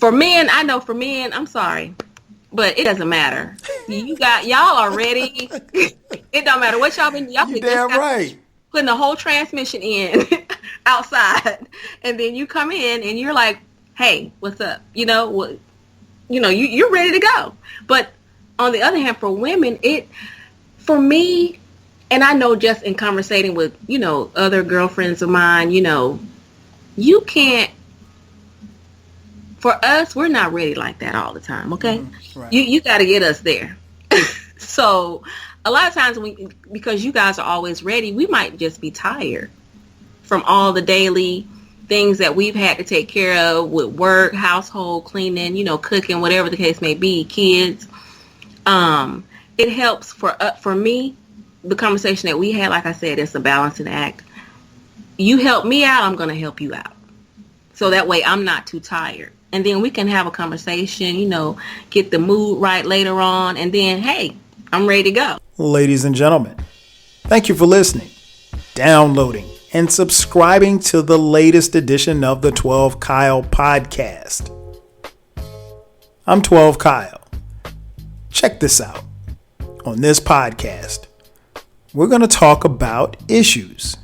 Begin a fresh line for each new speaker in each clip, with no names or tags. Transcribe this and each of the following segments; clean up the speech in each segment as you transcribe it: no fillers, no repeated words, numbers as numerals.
For men, I know for men, I'm sorry, but it doesn't matter. Y'all are ready. It don't matter what y'all been. Y'all
You
can
damn
just
right.
putting the whole transmission in outside, and then you come in and you're like, "Hey, what's up?" You're ready to go. But on the other hand, for women, for me, and I know just in conversating with other girlfriends of mine, you can't. For us, we're not ready like that all the time. Okay,
Right.
you got to get us there. So a lot of times because you guys are always ready, we might just be tired from all the daily things that we've had to take care of with work, household, cleaning, cooking, whatever the case may be, kids. It helps for me, the conversation that we had, like I said, it's a balancing act. You help me out, I'm going to help you out. So that way I'm not too tired. And then we can have a conversation, get the mood right later on. And then, hey, I'm ready to go.
Ladies and gentlemen, thank you for listening, downloading, and subscribing to the latest edition of the 12 Kyle podcast. I'm 12 Kyle. Check this out. On this podcast, we're going to talk about issues.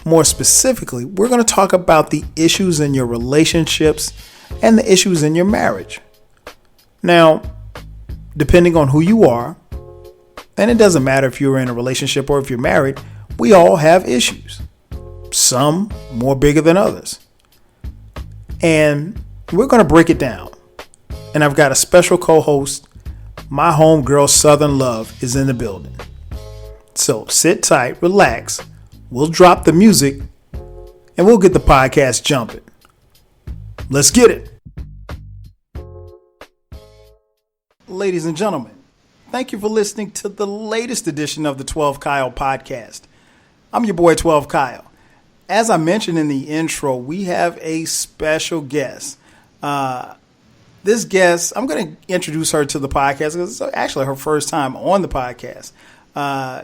More specifically, we're going to talk about the issues in your relationships and the issues in your marriage. Now, depending on who you are, and it doesn't matter if you're in a relationship or if you're married, we all have issues. Some more bigger than others. And we're going to break it down. And I've got a special co-host. My homegirl Southern Love is in the building. So sit tight, relax. We'll drop the music and we'll get the podcast jumping. Let's get it. Ladies and gentlemen, thank you for listening to the latest edition of the 12 Kyle podcast. I'm your boy 12 Kyle. As I mentioned in the intro, we have a special guest. This guest, I'm going to introduce her to the podcast because it's actually her first time on the podcast.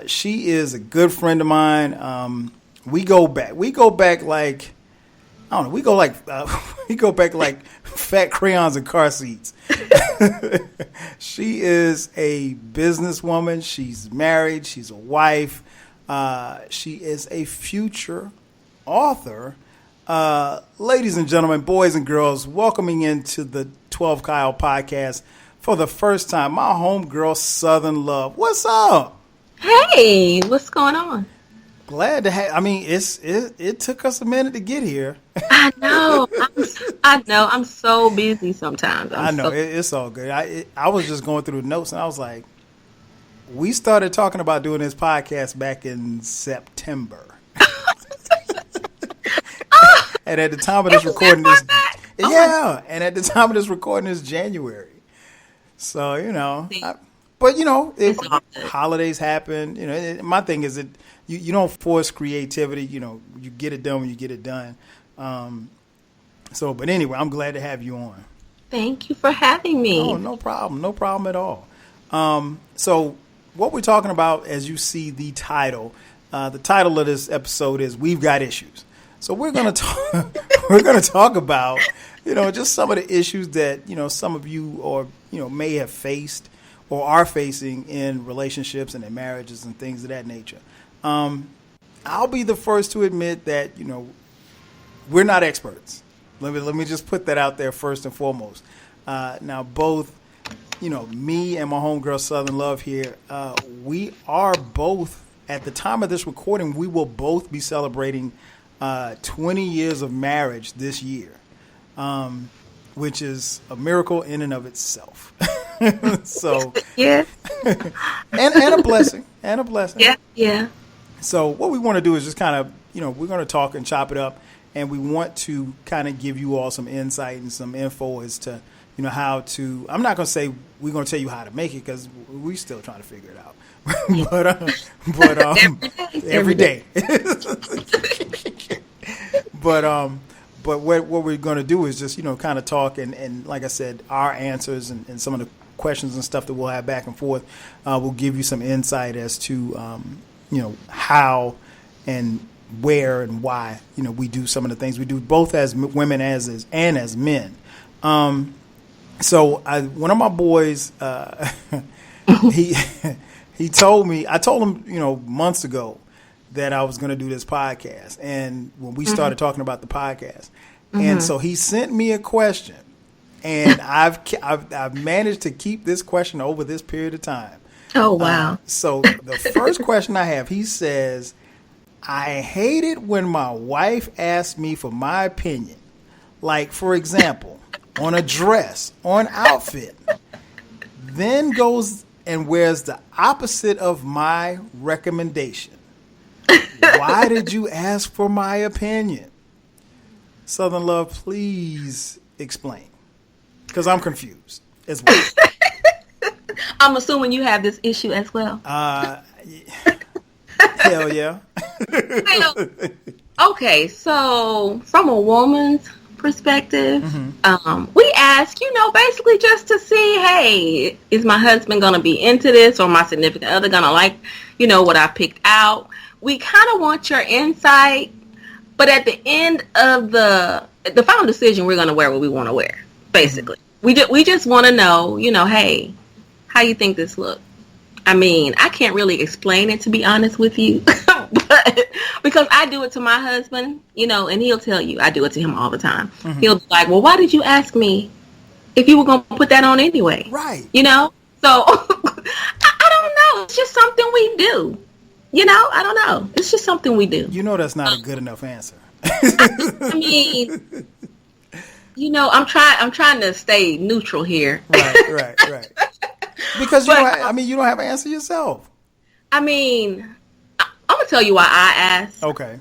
She is a good friend of mine. We go back like, I don't know, we go back like fat crayons and car seats. She is a businesswoman. She's married. She's a wife. She is a future author. Ladies and gentlemen, boys and girls, welcoming into the 12 Kyle podcast for the first time, my homegirl Southern Love. What's up?
Hey, what's going on?
Glad to have. I mean, it took us a minute to get here.
I know. I'm so busy sometimes.
It's all good. I was just going through the notes and I was like, we started talking about doing this podcast back in September. And at the time of this recording is and at the time of this recording is January. So, holidays happen. My thing is that you don't force creativity. You get it done when you get it done. But anyway, I'm glad to have you on.
Thank you for having me.
Oh, no problem at all. So what we're talking about, as you see the title of this episode is We've Got Issues. So we're going to talk about, just some of the issues that, some of you or, may have faced or are facing in relationships and in marriages and things of that nature. I'll be the first to admit that, we're not experts. Let me just put that out there first and foremost. Now, both, me and my homegirl Southern Love here, we are both, at the time of this recording, we will both be celebrating 20 years of marriage this year, which is a miracle in and of itself. So,
yeah,
and a blessing,
Yeah.
So what we want to do is just kind of, we're going to talk and chop it up, and we want to kind of give you all some insight and some info as to, how to. I'm not going to say we're going to tell you how to make it because we're still trying to figure it out. but every day. But what we're going to do is just, kind of talk and like I said, our answers and some of the questions and stuff that we'll have back and forth will give you some insight as to, how and where and why, we do some of the things we do, both as women and as men. So one of my boys, he told me, I told him, months ago that I was going to do this podcast. And when we started talking about the podcast, and so he sent me a question, and I've managed to keep this question over this period of time.
Oh, wow.
So the first question I have, he says, I hate it when my wife asks me for my opinion. Like, for example, on a dress or an outfit, then goes and wears the opposite of my recommendation. Why did you ask for my opinion? Southern Love, please explain. Because I'm confused as well.
I'm assuming you have this issue as well.
Hell yeah.
Okay, so from a woman's perspective, we ask, basically just to see, hey, is my husband going to be into this, or my significant other going to like, what I picked out? We kind of want your insight, but at the end of the final decision, we're going to wear what we want to wear, basically. We just want to know, hey, how you think this look? I mean, I can't really explain it, to be honest with you, but because I do it to my husband, and he'll tell you, I do it to him all the time. He'll be like, well, why did you ask me if you were going to put that on anyway?
Right.
So I don't know. It's just something we do. I don't know. It's just something we do.
That's not a good enough answer.
I mean, I'm trying to stay neutral here.
Right. Because you don't have an answer yourself.
I mean, I'm gonna tell you why I ask.
Okay.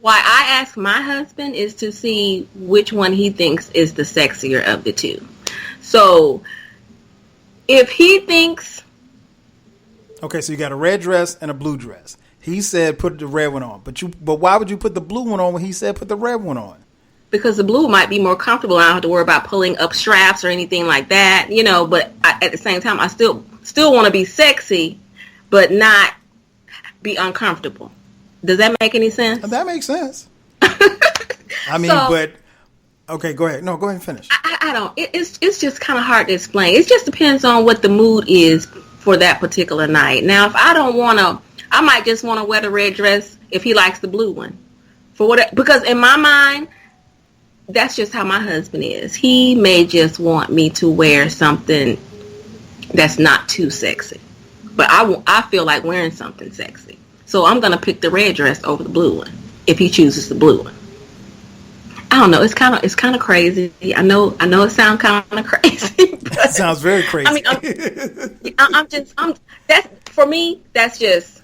Why I ask my husband is to see which one he thinks is the sexier of the two. So if he thinks,
okay, so you got a red dress and a blue dress. He said put the red one on, but why would you put the blue one on when he said put the red one on?
Because the blue might be more comfortable. I don't have to worry about pulling up straps or anything like that, but at the same time, I still want to be sexy, but not be uncomfortable. Does that make any sense?
That makes sense. I mean, but okay, go ahead. No, go ahead and finish.
I don't. It's just kind of hard to explain. It just depends on what the mood is for that particular night. Now, if I don't want to, I might just want to wear the red dress if he likes the blue one. Because in my mind, that's just how my husband is. He may just want me to wear something that's not too sexy. But I feel like wearing something sexy. So I'm going to pick the red dress over the blue one if he chooses the blue one. I don't know. It's kind of crazy. I know it sounds kind of crazy.
It sounds very crazy.
I mean, that's for me. That's just,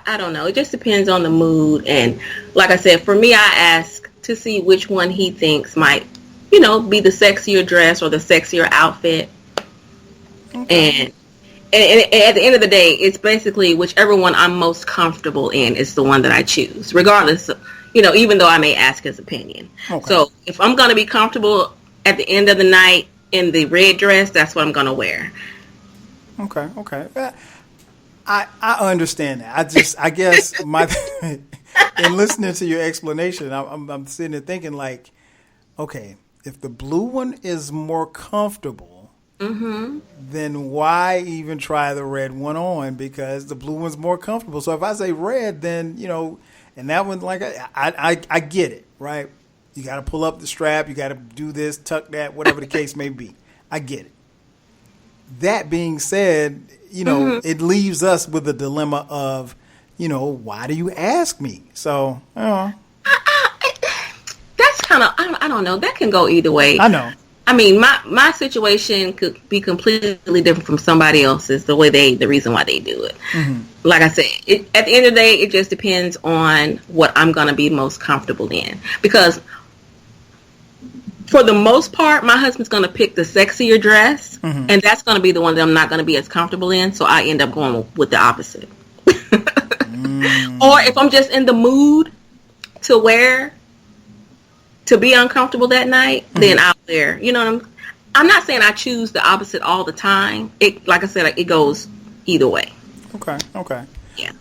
I don't know. It just depends on the mood. And like I said, for me, I ask to see which one he thinks might, be the sexier dress or the sexier outfit. Okay. And at the end of the day, it's basically whichever one I'm most comfortable in is the one that I choose, regardless of, even though I may ask his opinion. Okay. So if I'm going to be comfortable at the end of the night in the red dress, that's what I'm going to wear. Okay.
I understand that. I guess in listening to your explanation, I'm sitting there thinking like, okay, if the blue one is more comfortable, then why even try the red one on? Because the blue one's more comfortable. So if I say red, then, and that one, like, I get it, right? You got to pull up the strap. You got to do this, tuck that, whatever the case may be. I get it. That being said, it leaves us with the dilemma of, why do you ask me? So, that's
kind of, I don't know. That can go either way.
I know.
I mean, my situation could be completely different from somebody else's, the reason why they do it. Like I said, at the end of the day, it just depends on what I'm going to be most comfortable in. Because for the most part, my husband's going to pick the sexier dress, and that's going to be the one that I'm not going to be as comfortable in, so I end up going with the opposite. Or if I'm just in the mood to be uncomfortable that night, then I'll wear. I'm not saying I choose the opposite all the time. Like I said, it goes either way.
Okay.
Yeah.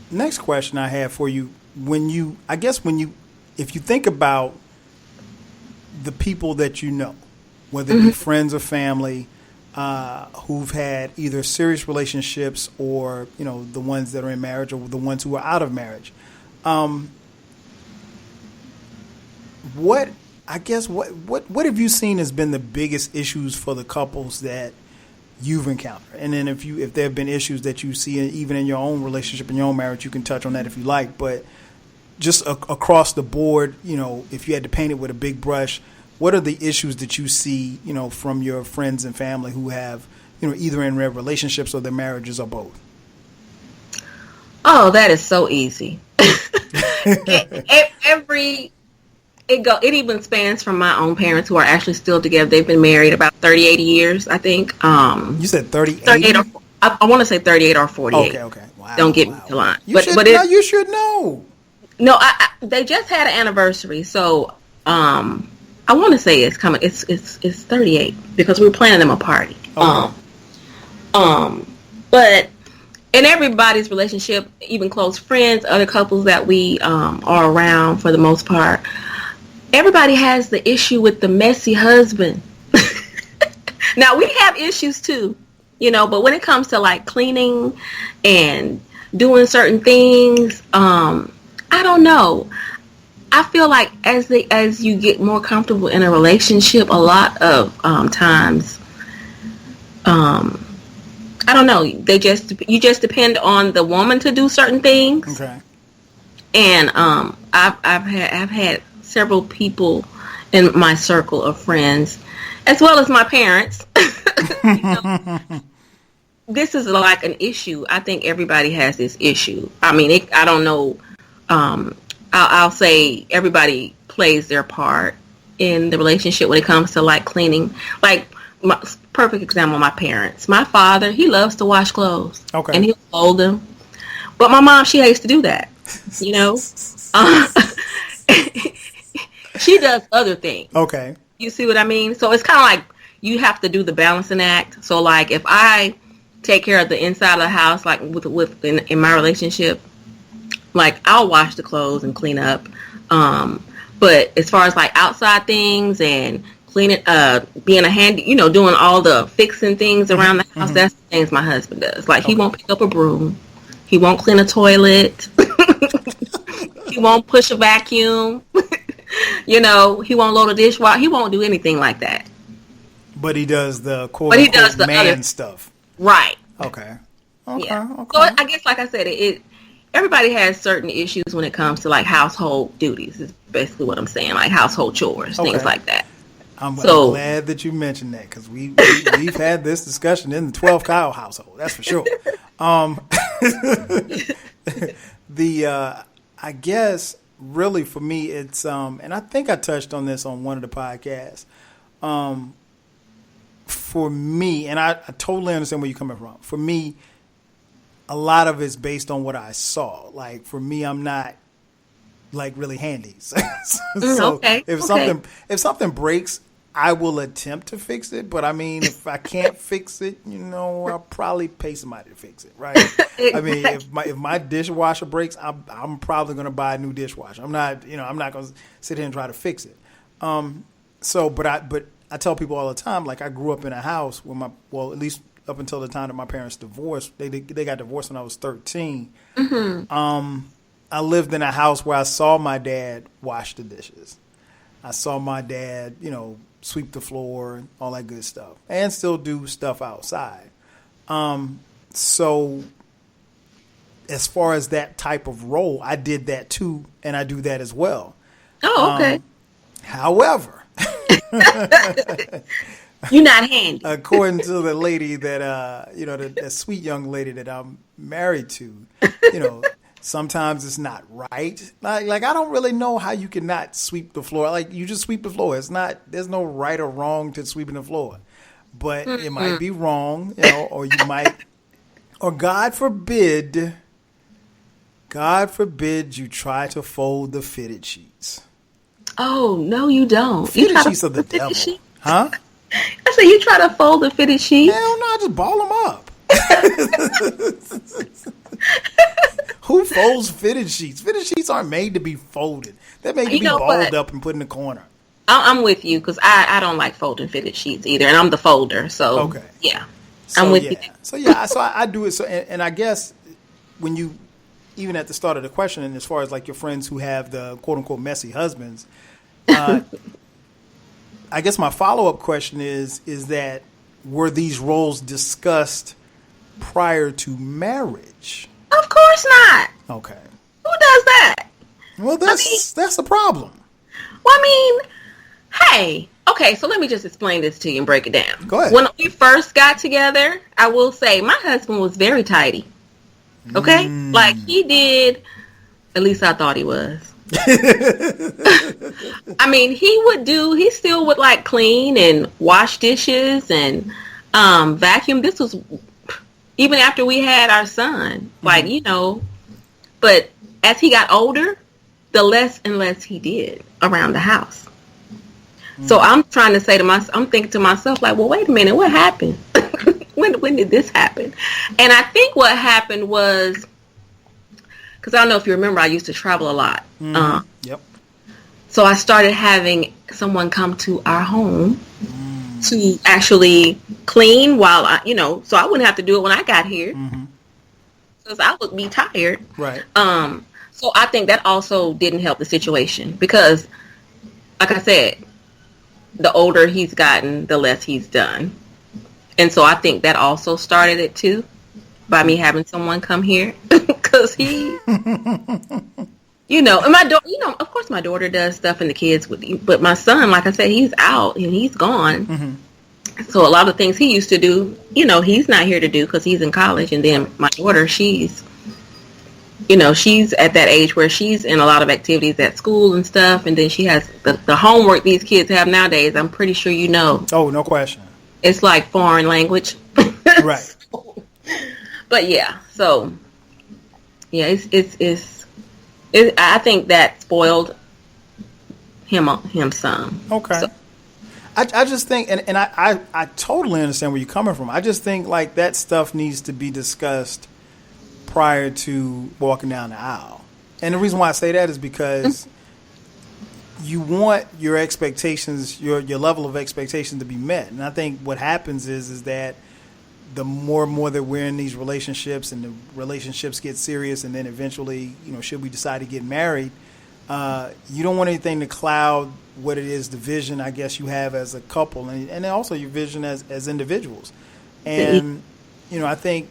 Next question I have for you if you think about the people that you know, whether it be friends or family, who've had either serious relationships or, the ones that are in marriage or the ones who are out of marriage. What have you seen has been the biggest issues for the couples that you've encountered? And then if there have been issues that you see even in your own relationship, in your own marriage, you can touch on that if you like. But just across the board, if you had to paint it with a big brush, what are the issues that you see, from your friends and family who have, either in their relationships or their marriages or both?
Oh, that is so easy. It even spans from my own parents who are actually still together. They've been married about 30, 80 years, I think.
You said 30,
38 or I want to say 38 or 48.
Okay. Wow.
Don't get me to line.
You should know.
No, they just had an anniversary, so I want to say it's coming. It's 38 because we were planning them a party. Okay. But in everybody's relationship, even close friends, other couples that we are around for the most part, everybody has the issue with the messy husband. Now, we have issues too, but when it comes to like cleaning and doing certain things, I don't know. I feel like as you get more comfortable in a relationship, a lot of times, I don't know. You just depend on the woman to do certain things. Okay. And I've had several people in my circle of friends, as well as my parents. This is like an issue. I think everybody has this issue. I mean, I don't know. I'll say everybody plays their part in the relationship when it comes to like cleaning. Like, perfect example, my parents. My father, he loves to wash clothes. Okay. And he'll fold them. But my mom, she hates to do that. She does other things. Okay. You see what I mean? So it's kind of like you have to do the balancing act. So like if I take care of the inside of the house, like in my relationship, like I'll wash the clothes and clean up. But as far as like outside things and cleaning, being a handy, doing all the fixing things around the house, that's the things my husband does. Like he won't pick up a broom. He won't clean a toilet. He won't push a vacuum. He won't load a dishwasher. He won't do anything like that.
But he does the quote-unquote man other stuff.
Right.
Okay.
Yeah. Okay. So I guess, like I said, everybody has certain issues when it comes to like household duties. Is basically what I'm saying, like household chores, things like that.
I'm glad that you mentioned that because we've had this discussion in the 12 Kyle household. That's for sure. I guess really for me it's and I think I touched on this on one of the podcasts. For me, and I totally understand where you're coming from. For me, a lot of it's based on what I saw. Like for me, I'm not like really handy. So if something breaks, I will attempt to fix it. But I mean, if I can't fix it, I'll probably pay somebody to fix it, right? Exactly. I mean, if my dishwasher breaks, I'm probably going to buy a new dishwasher. I'm not going to sit here and try to fix it. But I tell people all the time, like I grew up in a house where at least up until the time that my parents divorced, they got divorced when I was 13. Mm-hmm. I lived in a house where I saw my dad wash the dishes. I saw my dad, sweep the floor, all that good stuff, and still do stuff outside. So as far as that type of role, I did that too, and I do that as well.
Oh, okay.
However,
you're not handy.
According to the lady that, the sweet young lady that I'm married to, sometimes it's not right. Like I don't really know how you can not sweep the floor. Like you just sweep the floor. There's no right or wrong to sweeping the floor. But it might be wrong, or you might, or God forbid you try to fold the fitted sheets.
Oh, no, you don't.
Fitted sheets are the devil. Huh?
I said, you try to fold the fitted sheets?
Hell no, just ball them up. Who folds fitted sheets? Fitted sheets aren't made to be folded. They're made to be balled up and put in the corner.
I'm with you because I don't like folding fitted sheets either, and I'm the folder. So
okay,
yeah,
so,
I'm with you.
So I do it. So and I guess when you even at the start of the question, and as far as like your friends who have the quote unquote messy husbands, I guess my follow up question is that were these roles discussed prior to marriage?
Of course not.
Okay.
Who does that?
Well, that's a problem.
Well, I mean, hey, okay, so let me just explain this to you and break it down.
Go ahead.
When we first got together, I will say my husband was very tidy. Okay? Like he did, at least I thought he was. I mean, he still would like clean and wash dishes and vacuum. This was even after we had our son, like, but as he got older, the less and less he did around the house. So I'm trying to say I'm thinking to myself, like, well, wait a minute, what happened? when did this happen? And I think what happened was, because I don't know if you remember, I used to travel a lot.
Yep.
So I started having someone come to our home to actually clean while so I wouldn't have to do it when I got here because I would be tired.
Right.
So I think that also didn't help the situation because, like I said, the older he's gotten, the less he's done. And so I think that also started it too by me having someone come here because he, and my daughter, of course my daughter does stuff and the kids with you, but my son, like I said, he's out and he's gone. So a lot of things he used to do, he's not here to do because he's in college. And then my daughter, she's at that age where she's in a lot of activities at school and stuff. And then she has the homework these kids have nowadays. I'm pretty sure Oh, no question. It's like foreign language.
Right.
But yeah, so yeah, I think that spoiled him some.
Okay. So. I just think, and I totally understand where you're coming from. I just think like that stuff needs to be discussed prior to walking down the aisle. And the reason why I say that is because you want your expectations, your level of expectation to be met. And I think what happens is that the more and more that we're in these relationships and the relationships get serious and then eventually, should we decide to get married, you don't want anything to cloud what it is, the vision, I guess, you have as a couple and also your vision as individuals. And, I think,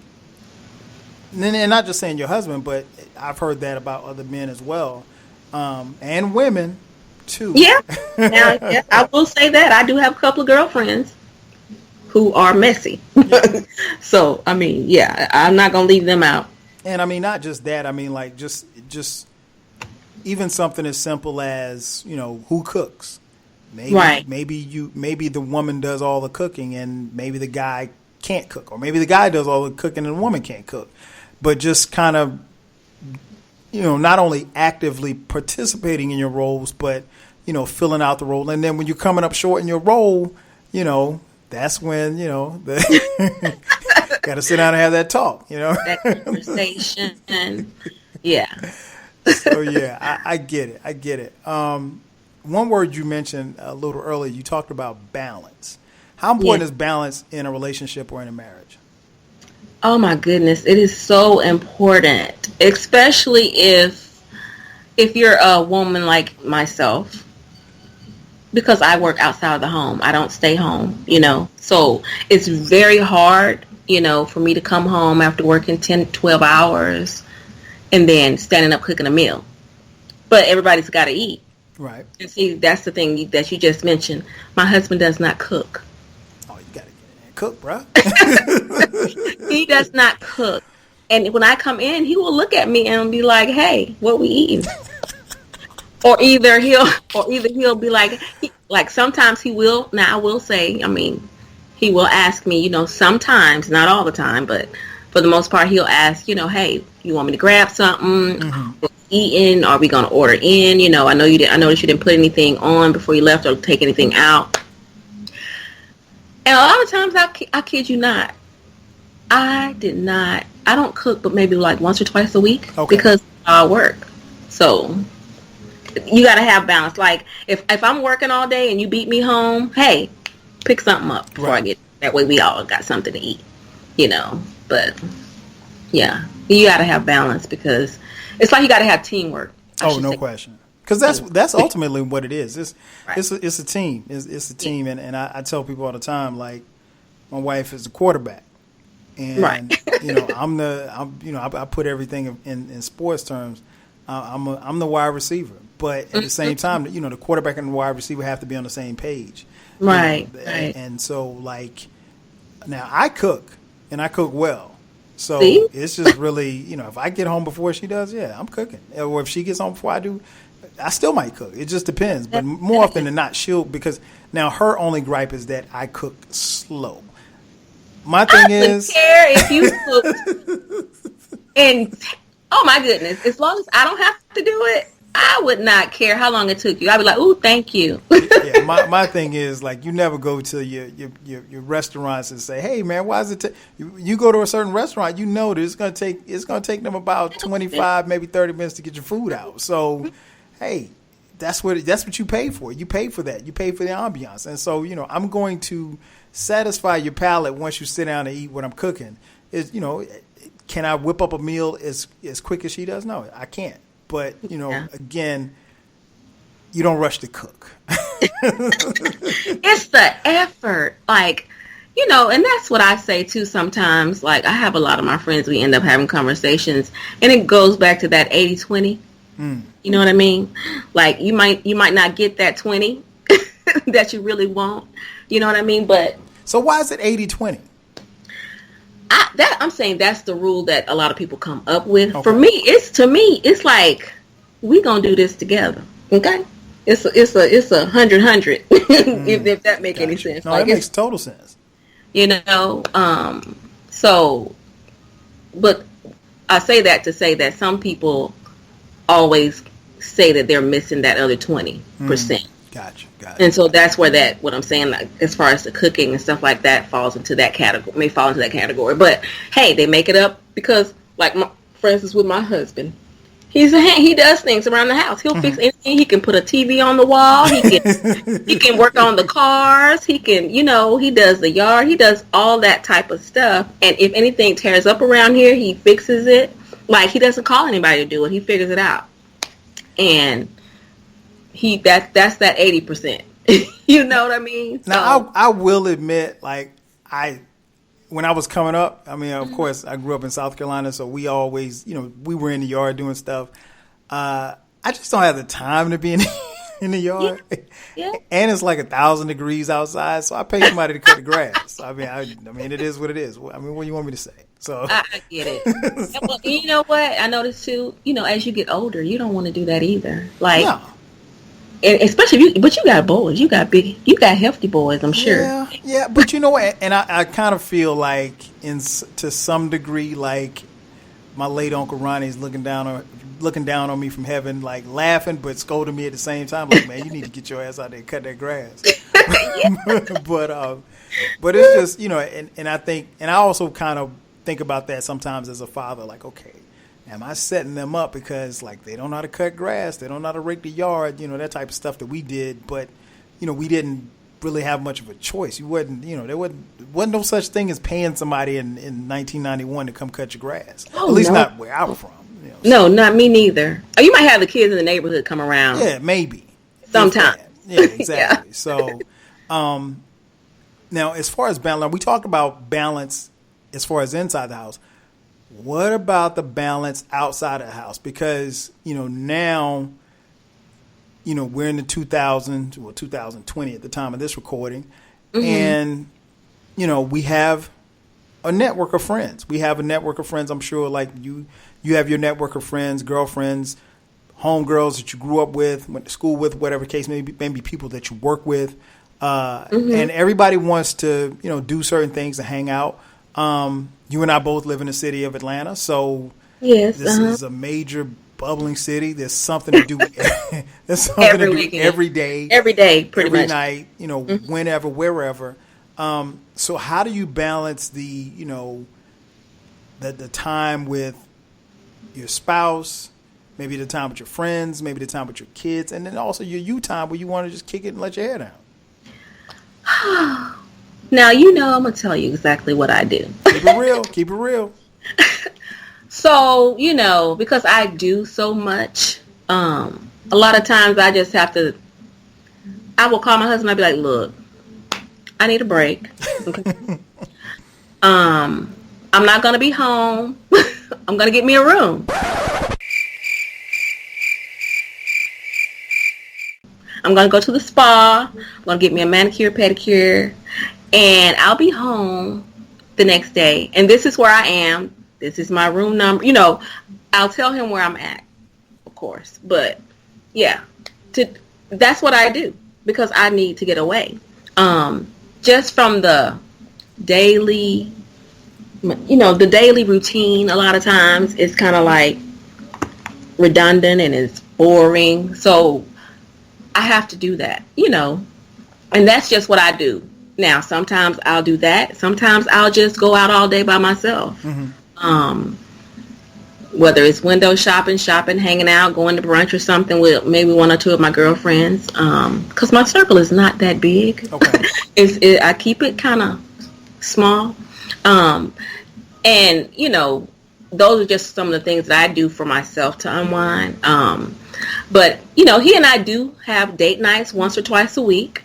and not just saying your husband, but I've heard that about other men as well, and women too. Yeah.
Now, yeah, I will say that I do have a couple of girlfriends who are messy. Yeah. So, I mean, yeah, I'm not going to leave them out.
And I mean, not just that. I mean, like just even something as simple as, who cooks. Maybe the woman does all the cooking and maybe the guy can't cook, or maybe the guy does all the cooking and the woman can't cook. But just kind of, not only actively participating in your roles, but, filling out the role. And then when you're coming up short in your role, that's when, got to sit down and have that talk,
That conversation. Yeah.
So, yeah, I get it. One word you mentioned a little earlier, you talked about balance. How important is balance in a relationship or in a marriage?
Oh my goodness, it is so important, especially if you're a woman like myself, because I work outside of the home. I don't stay home, so it's very hard, for me to come home after working 10, 12 hours and then standing up cooking a meal. But everybody's got to eat.
Right.
And see, that's the thing that you just mentioned. My husband does not cook.
Oh, you got to get in there and cook, bro.
He does not cook. And when I come in, he will look at me and be like, hey, what we eating? or either he'll be like sometimes he will. Now I will say, I mean, he will ask me, sometimes, not all the time, but for the most part, he'll ask, hey, you want me to grab something? Mm-hmm. Eating? Are we going to order in? I noticed you didn't put anything on before you left or take anything out. And a lot of times, I kid you not, I did not. I don't cook, but maybe like once or twice a week
Okay.
because I work. So you got to have balance. Like if I'm working all day and you beat me home, hey, pick something up before I get. That way we all got something to eat, But yeah, you got to have balance because it's like you got to have teamwork.
No question. Because that's ultimately what it is. It's a team. It's a team, and I tell people all the time, like my wife is the quarterback, and I put everything in sports terms. I'm the wide receiver, but at the same time, the quarterback and the wide receiver have to be on the same page.
Right.
And so like now I cook and I cook well. So it's just really, if I get home before she does, I'm cooking. Or if she gets home before I do, I still might cook. It just depends. But more often than not, because now her only gripe is that I cook slow. My thing is,
I don't care if you cook and oh my goodness, as long as I don't have to do it, I would not care how long it took you. I'd be like, "Ooh, thank you."
My thing is like you never go to your restaurants and say, "Hey, man, why is it?" You go to a certain restaurant, that it's gonna take them about 25, maybe 30 minutes to get your food out. So, hey, that's what you pay for. You pay for that. You pay for the ambiance, and so I'm going to satisfy your palate once you sit down and eat what I'm cooking. Can I whip up a meal as quick as she does? No, I can't. But, again, you don't rush to cook.
It's the effort. Like, and that's what I say too sometimes. Like, I have a lot of my friends, we end up having conversations, and it goes back to that 80-20. You know what I mean? Like, you might not get that 20 that you really want. You know what I mean? But
so why is it 80-20?
I'm saying that's the rule that a lot of people come up with. Okay. For me, it's like we gonna do this together. Okay, it's a 100 if that make any sense.
No, that makes total sense.
So, but I say that to say that some people always say that they're missing that other 20%.
Gotcha.
And so that's where what I'm saying, like, as far as the cooking and stuff like that falls into that category, may fall into that category. But hey, they make it up because, like, for instance, with my husband, he does things around the house. He'll fix anything. He can put a TV on the wall. He can work on the cars. He can, he does the yard. He does all that type of stuff. And if anything tears up around here, he fixes it. Like, he doesn't call anybody to do it. He figures it out. And that's that 80%. You know what I mean? So,
now I will admit, like, when I was coming up, I mean, of course, I grew up in South Carolina, so we always, we were in the yard doing stuff. I just don't have the time to be in the yard. Yeah. And it's like 1,000 degrees outside, so I pay somebody to cut the grass. I mean, it is what it is. I mean, what do you want me to say? So
I get it. Well, you know what? I noticed too. As you get older, you don't want to do that either. Like. No. And especially but you got boys, you got hefty boys, I'm sure.
Yeah, but you know what? And I kind of feel like, to some degree, like my late Uncle Ronnie's looking down on me from heaven, like laughing but scolding me at the same time. Like, man, you need to get your ass out there and cut that grass. But it's just, and I think, and I also kind of think about that sometimes as a father, like, okay, am I setting them up because, like, they don't know how to cut grass, they don't know how to rake the yard, that type of stuff that we did, but, we didn't really have much of a choice. You wouldn't, there wasn't no such thing as paying somebody in 1991 to come cut your grass.
Oh,
at least not where I'm from.
No, not me neither. Oh, you might have the kids in the neighborhood come around.
Yeah, maybe.
Sometimes.
Yeah, exactly. So, now as far as balance, we talked about balance as far as inside the house. What about the balance outside of the house? Because, now, we're in the 2020 at the time of this recording. And, we have a network of friends. We have a network of friends. I'm sure, like, you have your network of friends, girlfriends, homegirls that you grew up with, went to school with, whatever case, maybe people that you work with. And everybody wants to, do certain things and hang out. You and I both live in the city of Atlanta, so
yes,
this is a major bubbling city. There's something to do. There's something to do every day,
pretty much,
night. Whenever, wherever. So how do you balance the the time with your spouse, maybe the time with your friends, maybe the time with your kids, and then also your you time where you want to just kick it and let your hair down.
Now, I'm going to tell you exactly what I do.
Keep it real. Keep it real.
So, because I do so much, a lot of times I just have to, I will call my husband. I'll be like, look, I need a break. Okay. I'm not going to be home. I'm going to get me a room. I'm going to go to the spa. I'm going to get me a manicure, pedicure, and I'll be home the next day. And this is where I am. This is my room number. I'll tell him where I'm at, of course. But, yeah, that's what I do because I need to get away. Just from the daily, the daily routine, a lot of times it's kind of like redundant and it's boring. So I have to do that, and that's just what I do. Now, sometimes I'll do that. Sometimes I'll just go out all day by myself. Mm-hmm. Whether it's window shopping, hanging out, going to brunch or something with maybe one or two of my girlfriends. Because my circle is not that big. Okay. I keep it kind of small. And, those are just some of the things that I do for myself to unwind. But, he and I do have date nights once or twice a week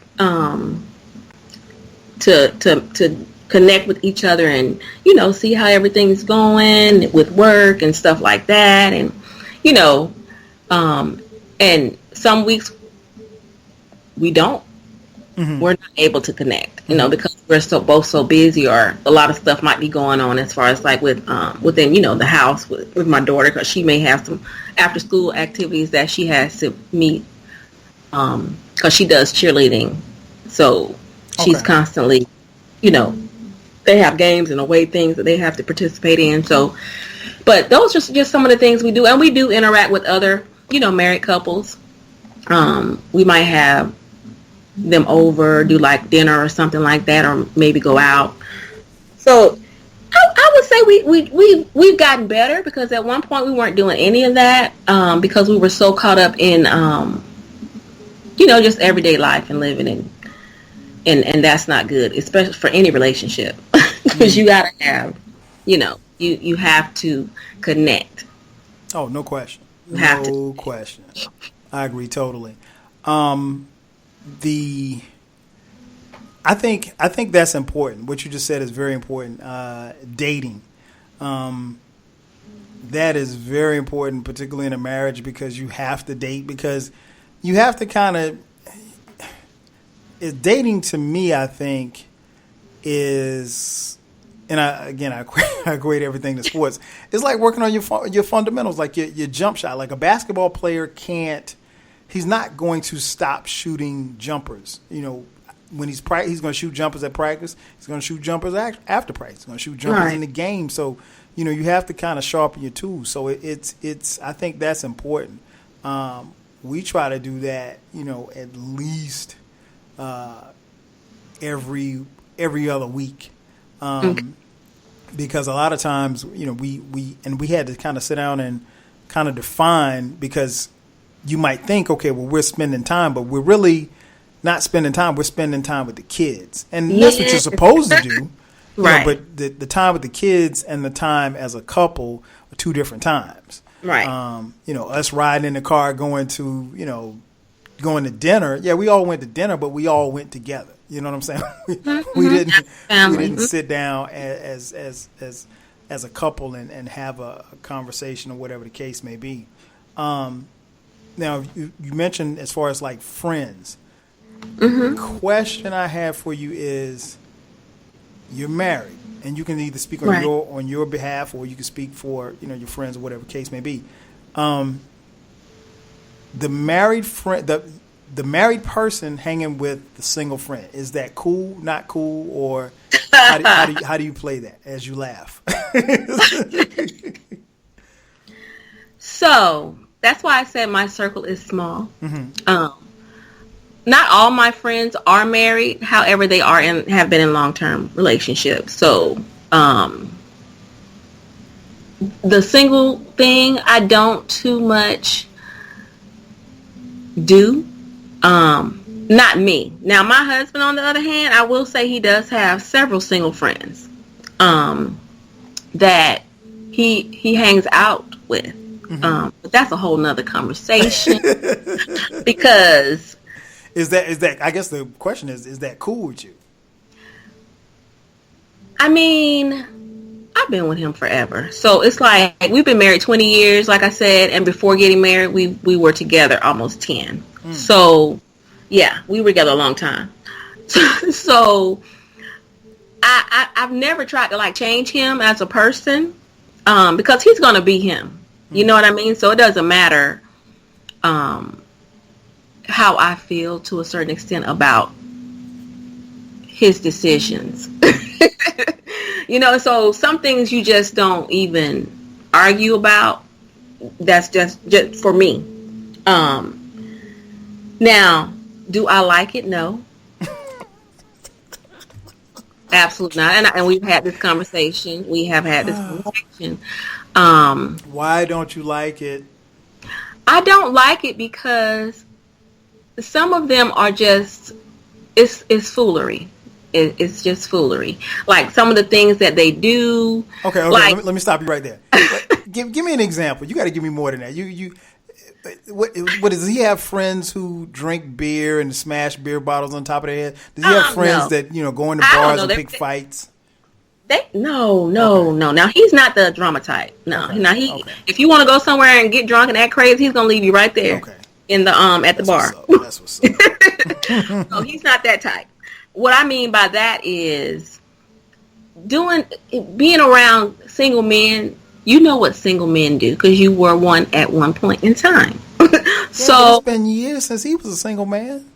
to connect with each other and, see how everything's going with work and stuff like that. And, and some weeks we don't. Mm-hmm. We're not able to connect, because we're both so busy, or a lot of stuff might be going on as far as like within the house with my daughter, because she may have some after school activities that she has to meet, because she does cheerleading, so she's constantly, they have games and away things that they have to participate in. So, but those are just some of the things we do, and we do interact with other married couples. We might have them over, do like dinner or something like that, or maybe go out. So I would say we've gotten better, because at one point we weren't doing any of that, because we were so caught up in just everyday life and living, and that's not good, especially for any relationship, because you gotta have you have to connect.
Oh, no question.
No
question. I agree totally. I think that's important. What you just said is very important. Dating, that is very important, particularly in a marriage, because you have to date, because you have to kind of. Dating to me, I think, is, and I equate everything to sports. It's like working on your fundamentals, like your jump shot. Like a basketball player can't. He's not going to stop shooting jumpers. When he's going to shoot jumpers at practice. He's going to shoot jumpers after practice. He's going to shoot jumpers in the game. So, you have to kind of sharpen your tools. So it's. I think that's important. We try to do that. At least every other week. Because a lot of times, we had to kind of sit down and kind of define, because you might think, okay, well, we're spending time, but we're really not spending time. We're spending time with the kids. And that's what you're supposed to do. Right. But the time with the kids and the time as a couple are two different times. Right. Us riding in the car going to dinner. Yeah, we all went to dinner, but we all went together. You know what I'm saying? we didn't sit down as a couple and have a conversation or whatever the case may be. Now, you mentioned as far as like friends. Mm-hmm. The question I have for you is, you're married, and you can either speak on your behalf, or you can speak for your friends or whatever the case may be. The married friend, the married person hanging with the single friend, is that cool? Not cool? Or how do you play that as you laugh?
So that's why I said my circle is small. Mm-hmm. Not all my friends are married. However, they have been in long-term relationships. So, the single thing I don't too much do. Not me. Now, my husband, on the other hand, I will say he does have several single friends that he hangs out with. But that's a whole nother conversation because
is that I guess the question is that cool with you?
I mean, I've been with him forever. So it's like we've been married 20 years, like I said, and before getting married, we were together almost 10. So, yeah, we were together a long time. So I've never tried to like change him as a person because he's going to be him. You know what I mean? So it doesn't matter how I feel to a certain extent about his decisions. You know, so some things you just don't even argue about. That's just for me. Now, do I like it? No. Absolutely not. And we've had this conversation. We have had this conversation.
Why don't you like it?
I don't like it because some of them are just, it's foolery. It's just foolery. Like some of the things that they do.
Okay.
Like,
let me stop you right there. Give me an example. You got to give me more than that. What does he have friends who drink beer and smash beer bottles on top of their head? Does he have friends that go into bars and pick fights?
No. Now he's not the drama type. No. Okay. Now if you want to go somewhere and get drunk and act crazy, he's gonna leave you right there in the at the bar.
That's what's up.
No, he's not that type. What I mean by that is being around single men. You know what single men do because you were one at one point in time. So
it's been years since he was a single man.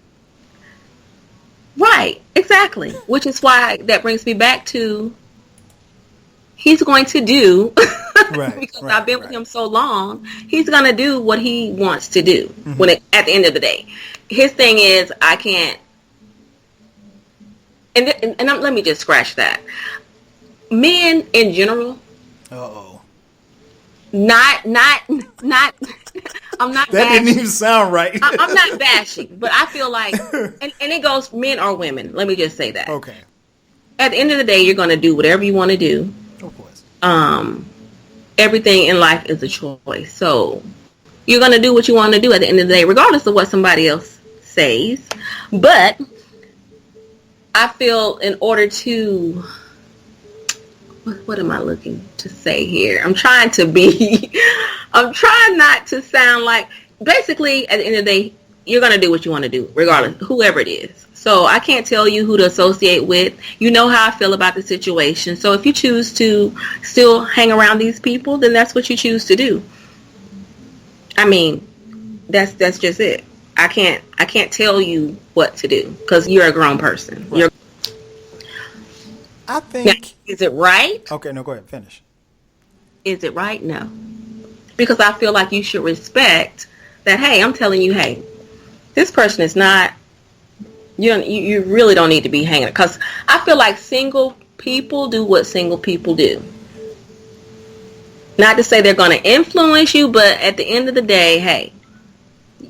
Right, exactly. Which is why that brings me back to he's going to do because I've been with him so long. He's going to do what he wants to do at the end of the day. His thing is I can't. Let me just scratch that. Men in general. Not. I'm not.
That
bashing.
didn't even sound right.
I'm not bashing, but I feel like, and it goes men or women. Let me just say that.
Okay.
At the end of the day, you're going to do whatever you want to do.
Of course.
Everything in life is a choice, so you're going to do what you want to do at the end of the day, regardless of what somebody else says. But I feel in order to. What am I looking to say here? I'm trying not to sound like, basically, at the end of the day, you're going to do what you want to do, regardless, whoever it is. So I can't tell you who to associate with. You know how I feel about the situation. So if you choose to still hang around these people, then that's what you choose to do. I mean, that's just it. I can't tell you what to do because you're a grown person.
Right. I think.
Now, is it right?
Okay, no, go ahead, finish.
Is it right? No. Because I feel like you should respect that, hey, I'm telling you, hey, this person is not, you really don't need to be hanging. Because I feel like single people do what single people do. Not to say they're going to influence you, but at the end of the day, hey,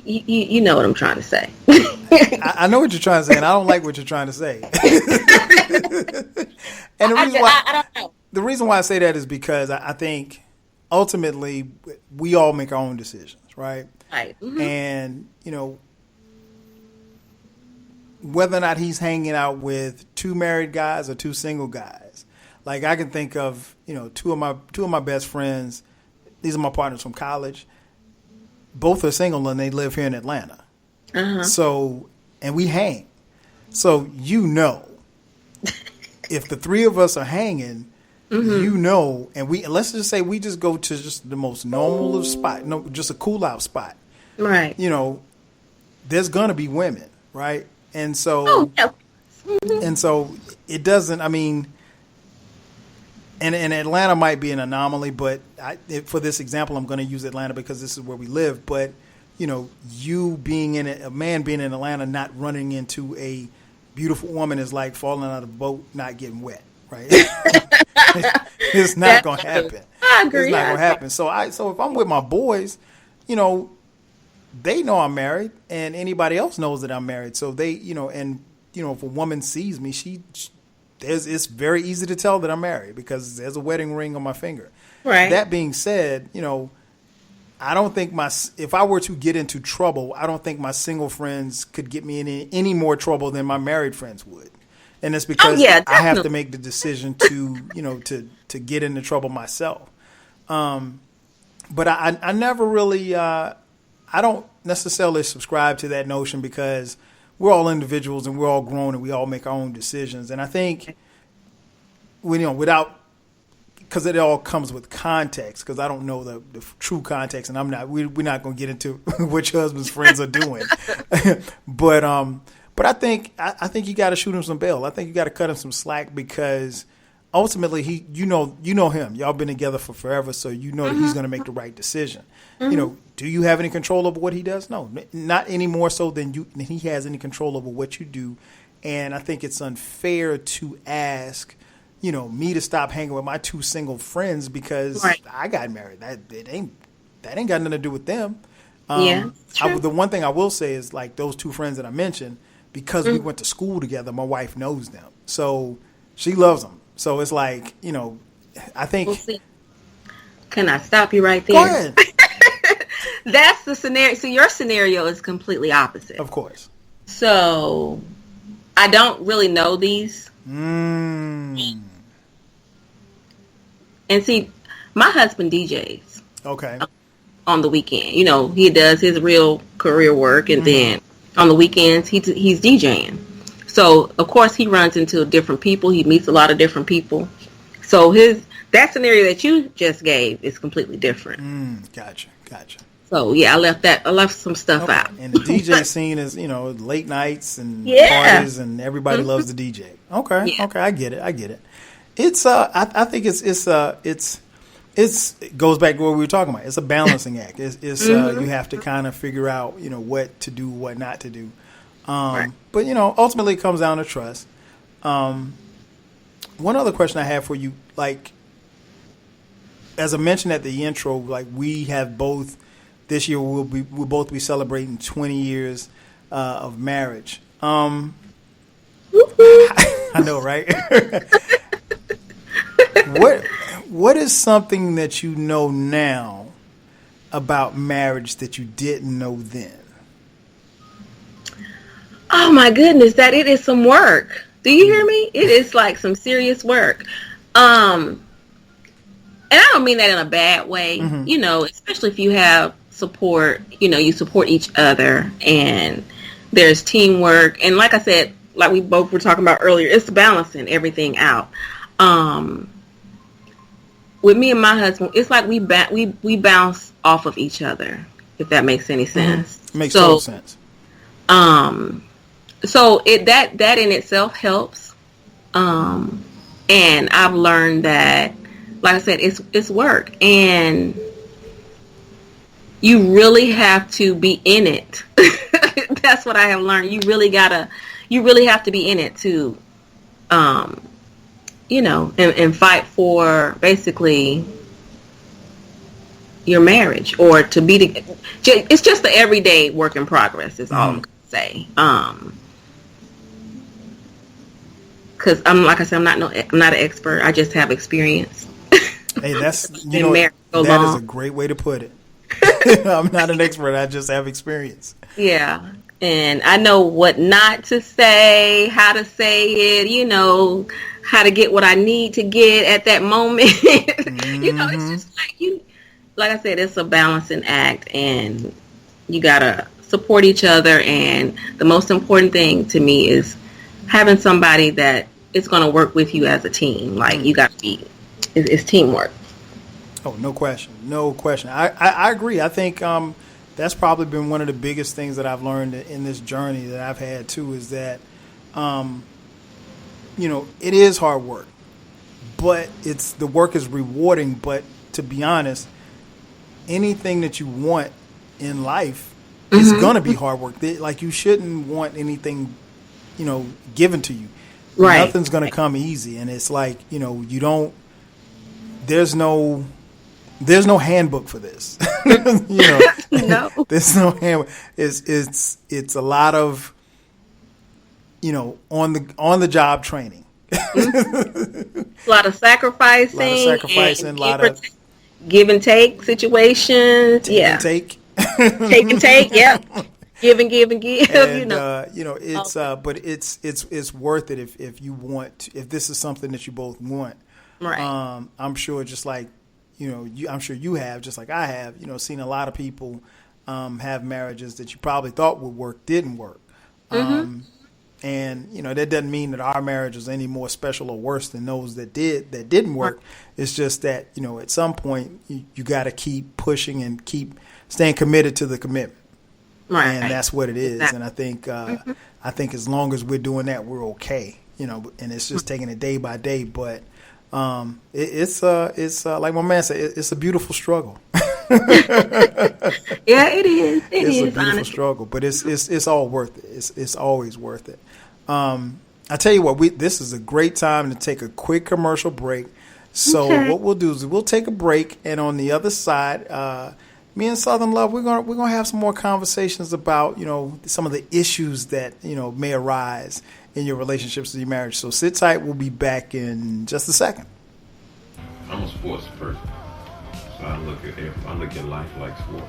you know what I'm trying to say.
I know what you're trying to say, and I don't like what you're trying to say. And the reason why I say that is because I think ultimately we all make our own decisions, right?
Right. Mm-hmm.
And whether or not he's hanging out with two married guys or two single guys, like I can think of two of my best friends. These are my partners from college. Both are single and they live here in Atlanta. Uh-huh. So, and we hang. So, if the three of us are hanging, and let's just say we just go to just the most normal of spot, just a cool out spot.
Right.
There's gonna be women, right? And so, and so it doesn't. I mean, and Atlanta might be an anomaly, but for this example, I'm going to use Atlanta because this is where we live. But you being a man being in Atlanta, not running into a beautiful woman is like falling out of a boat, not getting wet, right? It's not going to happen.
I agree.
It's not going to happen. So if I'm with my boys, you know, they know I'm married, and anybody else knows that I'm married. So they, you know, and you know, if a woman sees me, it's very easy to tell that I'm married because there's a wedding ring on my finger.
Right.
That being said, you know, I don't think if I were to get into trouble, I don't think my single friends could get me in any more trouble than my married friends would. And it's because I have to make the decision to, you know, to get into trouble myself. But I never really, I don't necessarily subscribe to that notion because we're all individuals and we're all grown and we all make our own decisions. And I think, because it all comes with context, because I don't know the true context, and we're not going to get into what your husband's friends are doing. But I think you got to shoot him some bail. I think you got to cut him some slack because ultimately you know him. Y'all been together for forever, so you know that he's going to make the right decision. You know, do you have any control over what he does? No, not any more so than he has any control over what you do. And I think it's unfair to ask, you know, me to stop hanging with my two single friends because I got married. That ain't got nothing to do with them. The one thing I will say is, like, those two friends that I mentioned, because we went to school together, my wife knows them. So she loves them. So it's like, you know, I think.
We'll see. Can I stop you right there?
Go ahead.
That's the scenario. So your scenario is completely opposite.
Of course.
So I don't really know these. And see, my husband DJs.
Okay.
On the weekend, you know, he does his real career work, and then on the weekends he's DJing. So of course he runs into different people. He meets a lot of different people. So that scenario that you just gave is completely different.
Gotcha.
So yeah, I left some stuff out.
And the DJ scene is, you know, late nights and parties, and everybody loves the DJ. Okay. Yeah. Okay, I get it. It's I think it goes back to what we were talking about. It's a balancing act. You have to kind of figure out, you know, what to do, what not to do. But you know, ultimately it comes down to trust. One other question I have for you, like, as I mentioned at the intro, like, we have both this year we'll both be celebrating 20 years of marriage. I know, right? What is something that you know now about marriage that you didn't know then?
Oh my goodness, that it is some work. Do you hear me? It is like some serious work. And I don't mean that in a bad way, you know, especially if you have support, you know, you support each other and there's teamwork. And like I said, like we both were talking about earlier, it's balancing everything out. With me and my husband, it's like we bounce off of each other, if that makes any sense.
Makes total sense.
So that in itself helps. And I've learned that, like I said, it's work, and you really have to be in it. That's what I have learned. You really have to be in it to, you know, and fight for basically your marriage, or to be it's just the everyday work in progress is all I'm gonna say. Because like I said, I'm not an expert. I just have experience.
Hey, that's that is a great way to put it. I'm not an expert. I just have experience. Yeah.
And I know what not to say, how to say it, you know, how to get what I need to get at that moment. You know, it's just like I said, it's a balancing act, and you gotta support each other. And the most important thing to me is having somebody that is going to work with you as a team. Like, you got to be, it's teamwork.
Oh, no question. I agree. I think that's probably been one of the biggest things that I've learned in this journey that I've had too, is that, you know, it is hard work, but the work is rewarding. But to be honest, anything that you want in life is going to be hard work. Like, you shouldn't want anything, you know, given to you. Right. Nothing's going to come easy. And it's like, you know, there's no there's no handbook for this.
No.
There's no handbook. It's a lot of, on the job training.
A lot of sacrificing.
A lot of
give and take situations.
Take and take.
Take and take. Yep. Give and give and give.
And, it's but it's worth it if you want if this is something that you both want.
Right.
I'm sure just like I'm sure you have, just like I have, seen a lot of people have marriages that you probably thought would work didn't work. And that doesn't mean that our marriage is any more special or worse than those that didn't work. It's just that at some point you got to keep pushing and keep staying committed to the commitment.
Right.
And that's what it is.
Exactly.
And I think as long as we're doing that, we're okay. And it's just taking it day by day. But it's like my man said, it's a beautiful struggle.
Yeah, it is. It's
a beautiful
honestly.
struggle, but it's all worth it. It's always worth it. I tell you what, this is a great time to take a quick commercial break. So what we'll do is we'll take a break, and on the other side, me and Southern Love, we're gonna have some more conversations about some of the issues that may arise in your relationships in your marriage. So sit tight. We'll be back in just a second.
I'm a sports person, so I look at life like sports,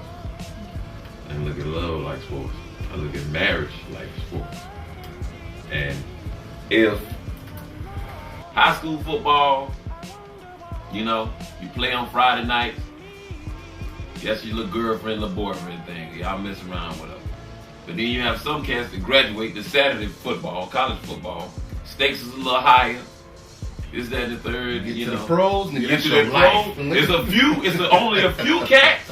and look at love like sports. I look at marriage like sports. And if high school football, you play on Friday nights, that's your little girlfriend, little boyfriend thing. Y'all mess around with her. But then you have some cats that graduate to Saturday football, college football. Stakes is a little higher. Is that the third?
Get to the pros, and
get to the pros. It's only a few cats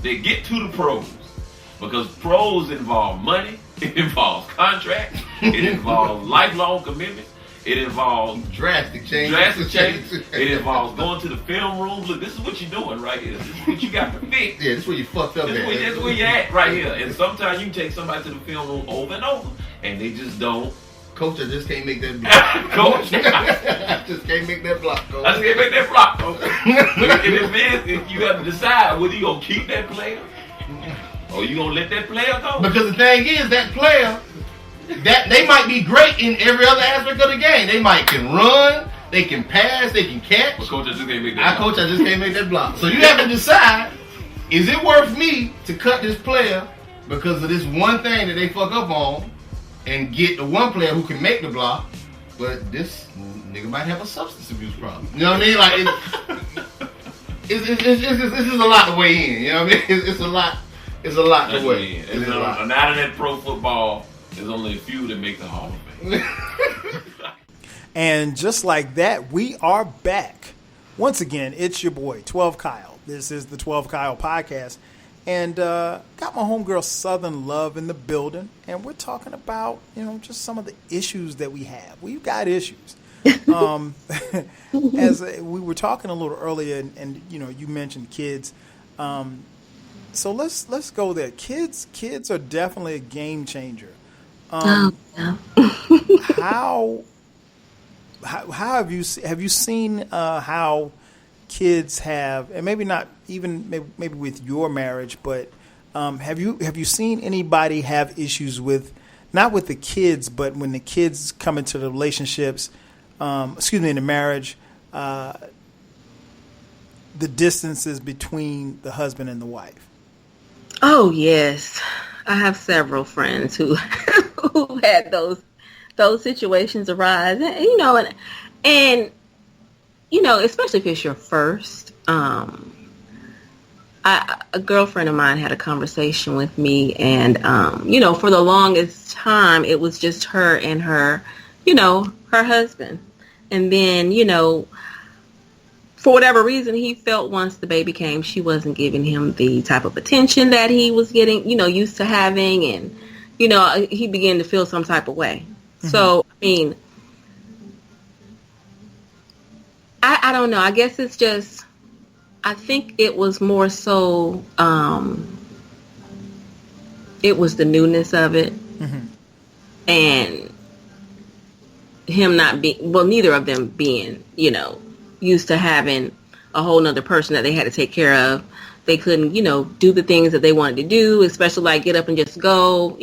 that get to the pros. Because pros involve money, it involves contracts, it involves lifelong commitments, it involves
drastic change.
It involves going to the film room. Look, this is what you're doing right here. This is what you got to fix.
Yeah, this is where you fucked up.
That's where you're at right here. And sometimes you can take somebody to the film room over and over, and they just don't.
Coach, I just can't make that block.
Coach,
I just can't make that block, Coach.
I just can't make that block, Coach. If you have to decide whether you gonna keep that player or you gonna let that player go.
Because the thing is, that player, that they might be great in every other aspect of the game. They can run, they can pass, they can catch.
But Coach, I just can't make that block.
Coach, I just can't make that block. So you have to decide: is it worth me to cut this player because of this one thing that they fuck up on? And get the one player who can make the block, but this nigga might have a substance abuse problem. You know what I mean? Like it's a lot to weigh in. You know what I mean? It's a lot. It's a lot to weigh in.
Now in that pro football, there's only a few that make the Hall of Fame.
And just like that, we are back. Once again, it's your boy, 12 Kyle. This is the 12 Kyle podcast. And got my homegirl Southern Love in the building, and we're talking about just some of the issues that we have. We've got issues. As we were talking a little earlier, and you mentioned kids. So let's go there. Kids are definitely a game changer.
Yeah.
How have you seen how kids have, and maybe not even maybe with your marriage, but have you seen anybody have issues with, not with the kids, but when the kids come into the relationships, in the marriage, the distances between the husband and the wife?
Oh yes, I have several friends who who had those situations arise, and especially if it's your first. A girlfriend of mine had a conversation with me, and for the longest time it was just her and her husband, and then for whatever reason he felt once the baby came, she wasn't giving him the type of attention that he was getting used to having, and he began to feel some type of way. Mm-hmm. So I don't know. I guess it's just, I think it was more so, it was the newness of it. Mm-hmm. And him not being, neither of them being, used to having a whole nother person that they had to take care of. They couldn't, do the things that they wanted to do, especially like get up and just go.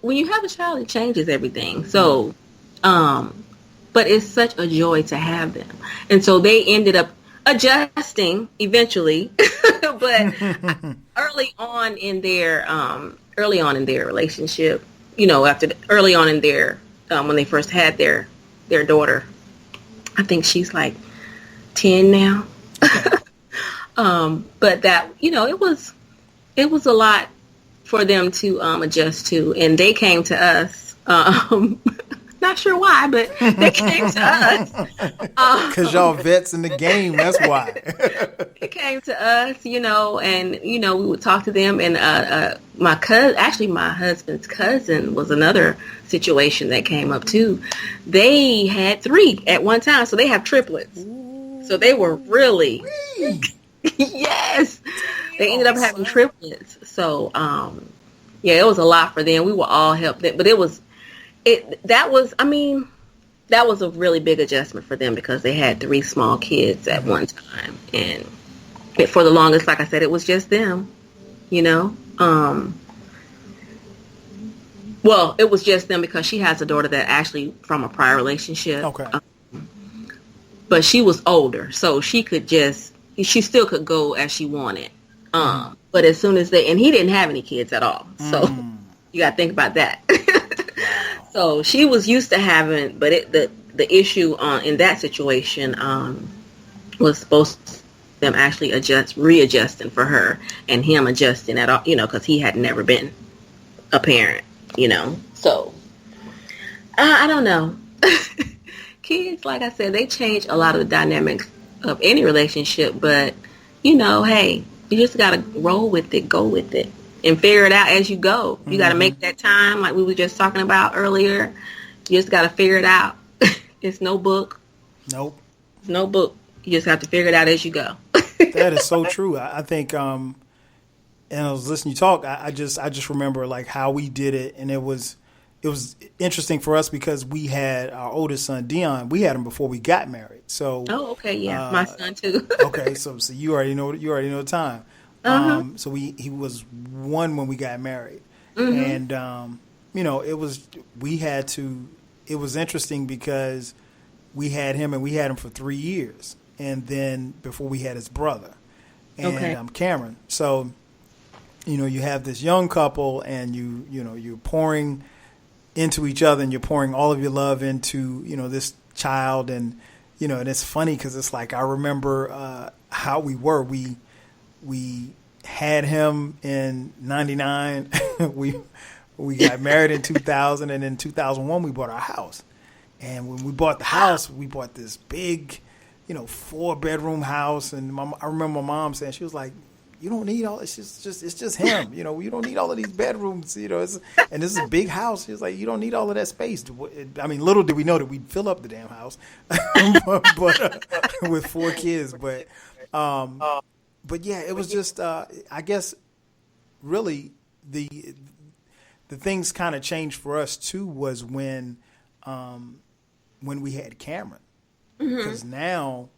When you have a child, it changes everything. So, but it's such a joy to have them. And so they ended up adjusting eventually, but early on in their relationship, early on in their when they first had their daughter, I think she's like 10 now. But that, it was a lot for them to adjust to, and they came to us. Not sure why, but they came to us.
Because y'all vets in the game, that's why.
They came to us, and, we would talk to them. And my husband's cousin was another situation that came up too. They had 3 at one time, so they have triplets. Ooh. So they were really, yes, they ended up having triplets. So, it was a lot for them. We were all helped, but that was a really big adjustment for them because they had 3 small kids at one time. And for the longest, like I said, it was just them, well, it was just them because she has a daughter that actually from a prior relationship.
Okay.
But she was older, so she still could go as she wanted. But as soon as and he didn't have any kids at all. So you got to think about that. So she was used to having, but the issue in that situation was supposed to them actually readjusting for her and him adjusting at all, because he had never been a parent, So I don't know. Kids, like I said, they change a lot of the dynamics of any relationship, but hey, you just gotta roll with it, go with it. And figure it out as you go. You got to make that time like we were just talking about earlier. You just got to figure it out. It's no book.
Nope.
It's no book. You just have to figure it out as you go.
That is so true. I think, and I was listening to you talk, I just remember like how we did it. And it was interesting for us because we had our oldest son, Dion. We had him before we got married. So.
Oh, okay. Yeah. My son too.
Okay. So you already know the time. So he was 1 when we got married, and it was interesting because we had him for 3 years, and then before we had his brother, and Cameron. So, you have this young couple, and you're pouring into each other, and you're pouring all of your love into this child, and and it's funny because it's like I remember how we were. We had him in 99. we got married in 2000, and in 2001 we bought our house. And when we bought the house, we bought this big, 4-bedroom house. And I remember my mom saying, she was like, "You don't need all. It's just him. You don't need all of these bedrooms. and this is a big house." She was like, "You don't need all of that space." I mean, little did we know that we'd fill up the damn house, but with 4 kids. But yeah, it was just, I guess, really the things kind of changed for us too was when we had Cameron, because now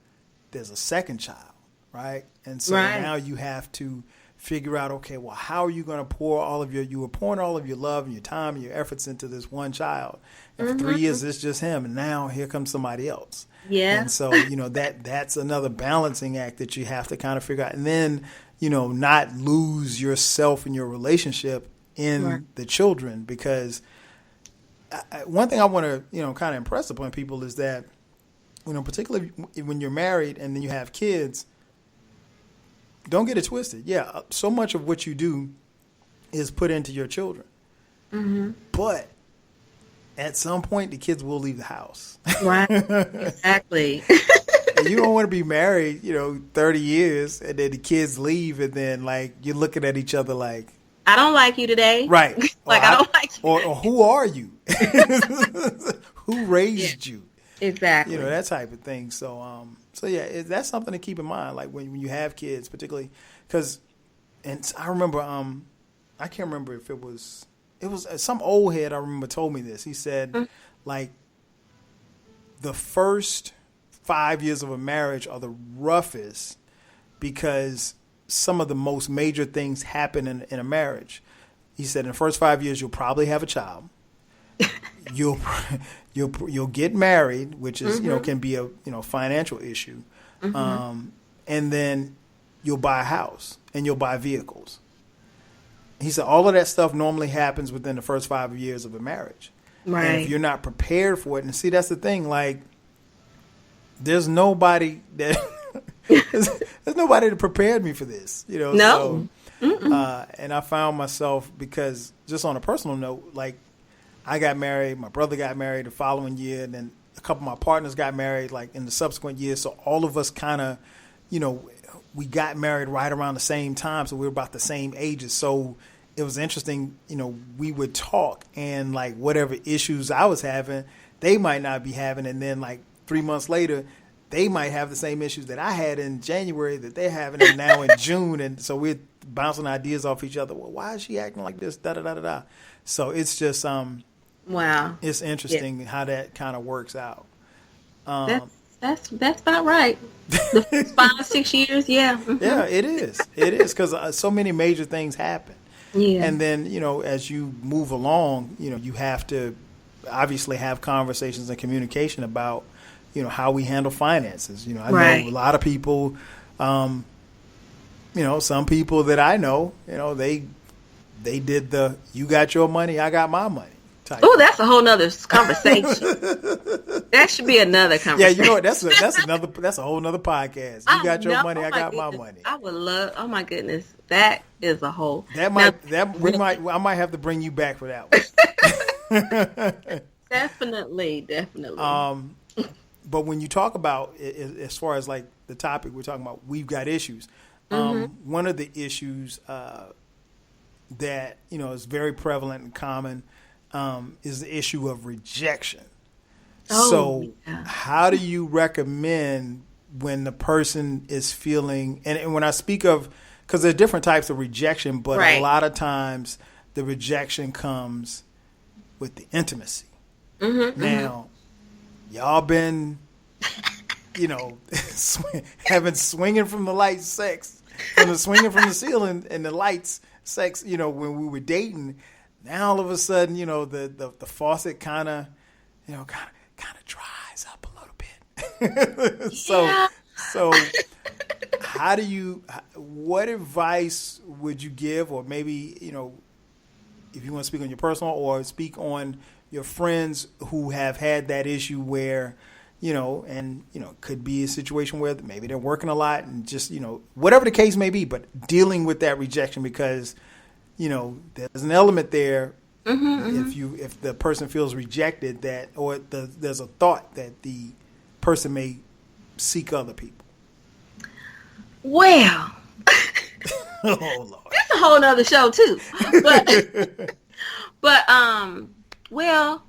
there's a second child, right? And so now you have to figure out, okay, well, how are you going to you were pouring all of your love and your time and your efforts into this one child, and for 3 years it's just him, and now here comes somebody else.
Yeah.
And so, that's another balancing act that you have to kind of figure out. And then, not lose yourself in your relationship in the children. Because one thing I want to, kind of impress upon people is that, particularly when you're married and then you have kids, don't get it twisted. Yeah, so much of what you do is put into your children. Mm-hmm. But at some point, the kids will leave the house.
Right. Exactly.
You don't want to be married, 30 years, and then the kids leave, and then, like, you're looking at each other like,
"I don't like you today."
Right.
I don't like you.
Or who are you? Who raised you?
Exactly.
That type of thing. So, that's something to keep in mind, like, when you have kids, particularly, because, and I remember, I can't remember if it was some old head I remember told me this. He said, like, the first 5 years of a marriage are the roughest because some of the most major things happen in a marriage. He said in the first 5 years, you'll probably have a child. You'll get married, which is, can be a, financial issue. And then you'll buy a house and you'll buy vehicles. He said all of that stuff normally happens within the first 5 years of a marriage.
Right.
And if you're not prepared for it, and see, that's the thing, like, there's nobody that there's nobody that prepared me for this,
No.
So, and I found myself, because just on a personal note, like, I got married, my brother got married the following year, and then a couple of my partners got married like in the subsequent years. So all of us kind of, we got married right around the same time, so we were about the same ages. So it was interesting, we would talk, and like whatever issues I was having, they might not be having, and then like 3 months later, they might have the same issues that I had in January that they're having now in June, and so we're bouncing ideas off each other. Well, why is she acting like this? Da da da da da. So it's just
wow,
it's interesting how that kind of works out.
That's about right. The first 5, 6 years, yeah. Mm-hmm.
Yeah, it is. It is, because so many major things happen.
Yeah.
And then, as you move along, you have to obviously have conversations and communication about, how we handle finances. I know a lot of people, some people that I know, they did the "you got your money, I got my money" type.
Oh, that's a whole nother conversation. That should be another conversation.
Yeah, that's a whole nother podcast. You got your money, I got my money.
I would love. Oh my goodness, that is a whole.
I might have to bring you back for that one.
Definitely.
But when you talk about, as far as like the topic we're talking about, we've got issues. One of the issues that is very prevalent and common is the issue of rejection. How do you recommend when the person is feeling, and when I speak of, because there's different types of rejection, but a lot of times the rejection comes with the intimacy. Now, y'all been, swinging from the lights sex, swinging from the ceiling and the lights sex, when we were dating. Now all of a sudden, the faucet kind of dries up a little bit. So how do what advice would you give, or maybe, if you want to speak on your personal or speak on your friends who have had that issue where, could be a situation where maybe they're working a lot and just, whatever the case may be, but dealing with that rejection, because, there's an element there. If the person feels rejected, there's a thought that the person may seek other people.
Well,
oh Lord,
that's a whole nother show too. Well,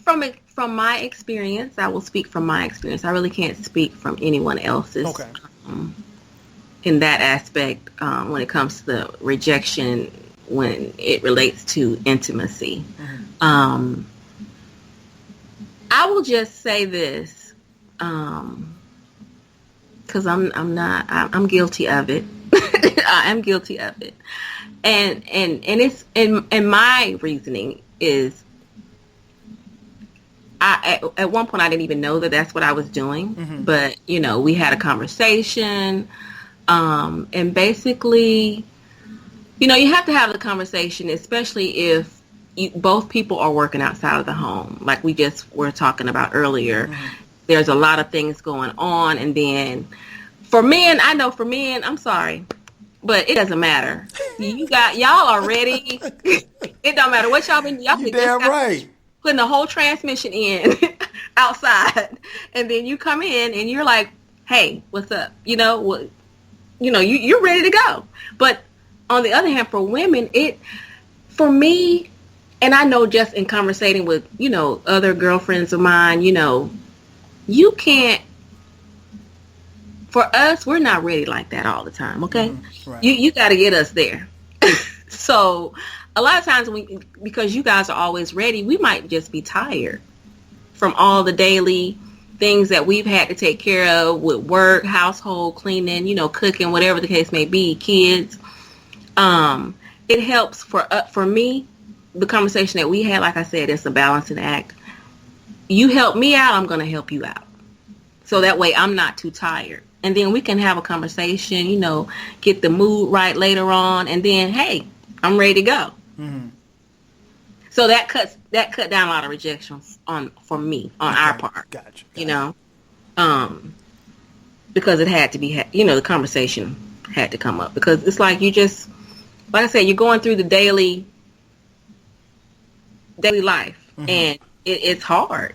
from my experience, I will speak from my experience. I really can't speak from anyone else's.
Okay.
In that aspect, when it comes to the rejection, when it relates to intimacy, I will just say this, because I'm guilty of it. I am guilty of it, and it's and my reasoning is, at one point I didn't even know that that's what I was doing, but we had a conversation, and basically, you have to have the conversation, especially if both people are working outside of the home, like we just were talking about earlier. There's a lot of things going on, and then for men, I'm sorry, but it doesn't matter. Y'all are ready. It don't matter what y'all been. Y'all
you damn right.
Putting the whole transmission in outside, and then you come in and you're like, "Hey, what's up?" You're ready to go. But on the other hand, for women, for me, and I know just in conversating with other girlfriends of mine, you can't. For us, we're not ready like that all the time. Okay,
right.
You got to get us there. So a lot of times because you guys are always ready, we might just be tired from all the daily things that we've had to take care of with work, household, cleaning, cooking, whatever the case may be, kids. It helps for me. The conversation that we had, like I said, it's a balancing act. You help me out, I'm going to help you out. So that way I'm not too tired. And then we can have a conversation, get the mood right later on. And then, hey, I'm ready to go. Mm-hmm. So that cut down a lot of rejection for me on our part.
Gotcha.
Because it had to be, the conversation had to come up. Because it's like you just, like I said, you're going through the daily life. Mm-hmm. And it's hard.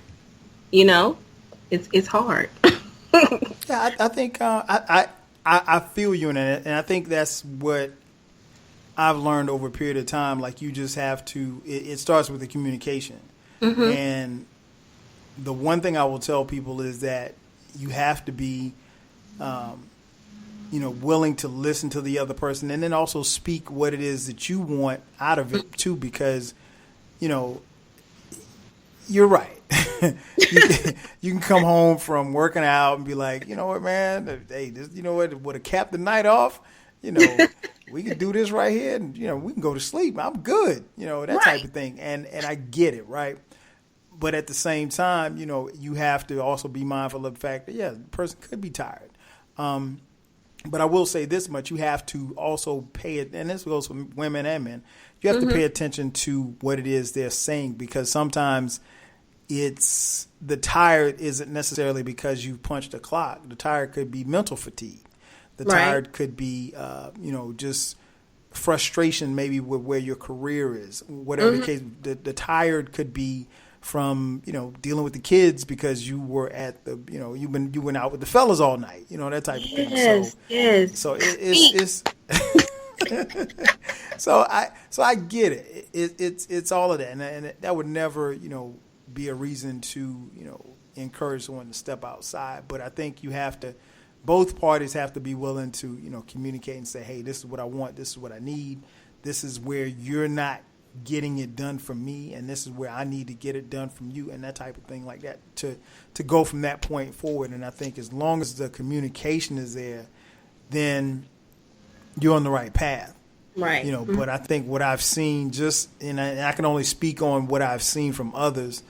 It's hard.
Yeah, I think I feel you in it, and I think that's what I've learned over a period of time. Like, you just have to. It starts with the communication, mm-hmm. and the one thing I will tell people is that you have to be, willing to listen to the other person, and then also speak what it is that you want out of it too, because, you're right. you can come home from working out and be like, you know what, man? Hey, this, would have capped the night off. We can do this right here, and we can go to sleep. I'm good. That right. type of thing. And I get it, right? But at the same time, you have to also be mindful of the fact that the person could be tired. But I will say this much: you have to also pay it, and this goes for women and men. You have mm-hmm. to pay attention to what it is they're saying, because sometimes it's the tired isn't necessarily because you punched a clock. The tired could be mental fatigue. The
right.
tired could be, just frustration maybe with where your career is. Whatever mm-hmm. the case, the tired could be from, dealing with the kids because you were at the, you went out with the fellas all night, that type of thing. So it's so I get it. It's all of that, and that would never, be a reason to, encourage someone to step outside. But I think both parties have to be willing to, communicate and say, hey, this is what I want. This is what I need. This is where you're not getting it done from me, and this is where I need to get it done from you, and that type of thing like that to go from that point forward. And I think as long as the communication is there, then you're on the right path.
Right.
Mm-hmm. But I think what I've seen and I can only speak on what I've seen from others,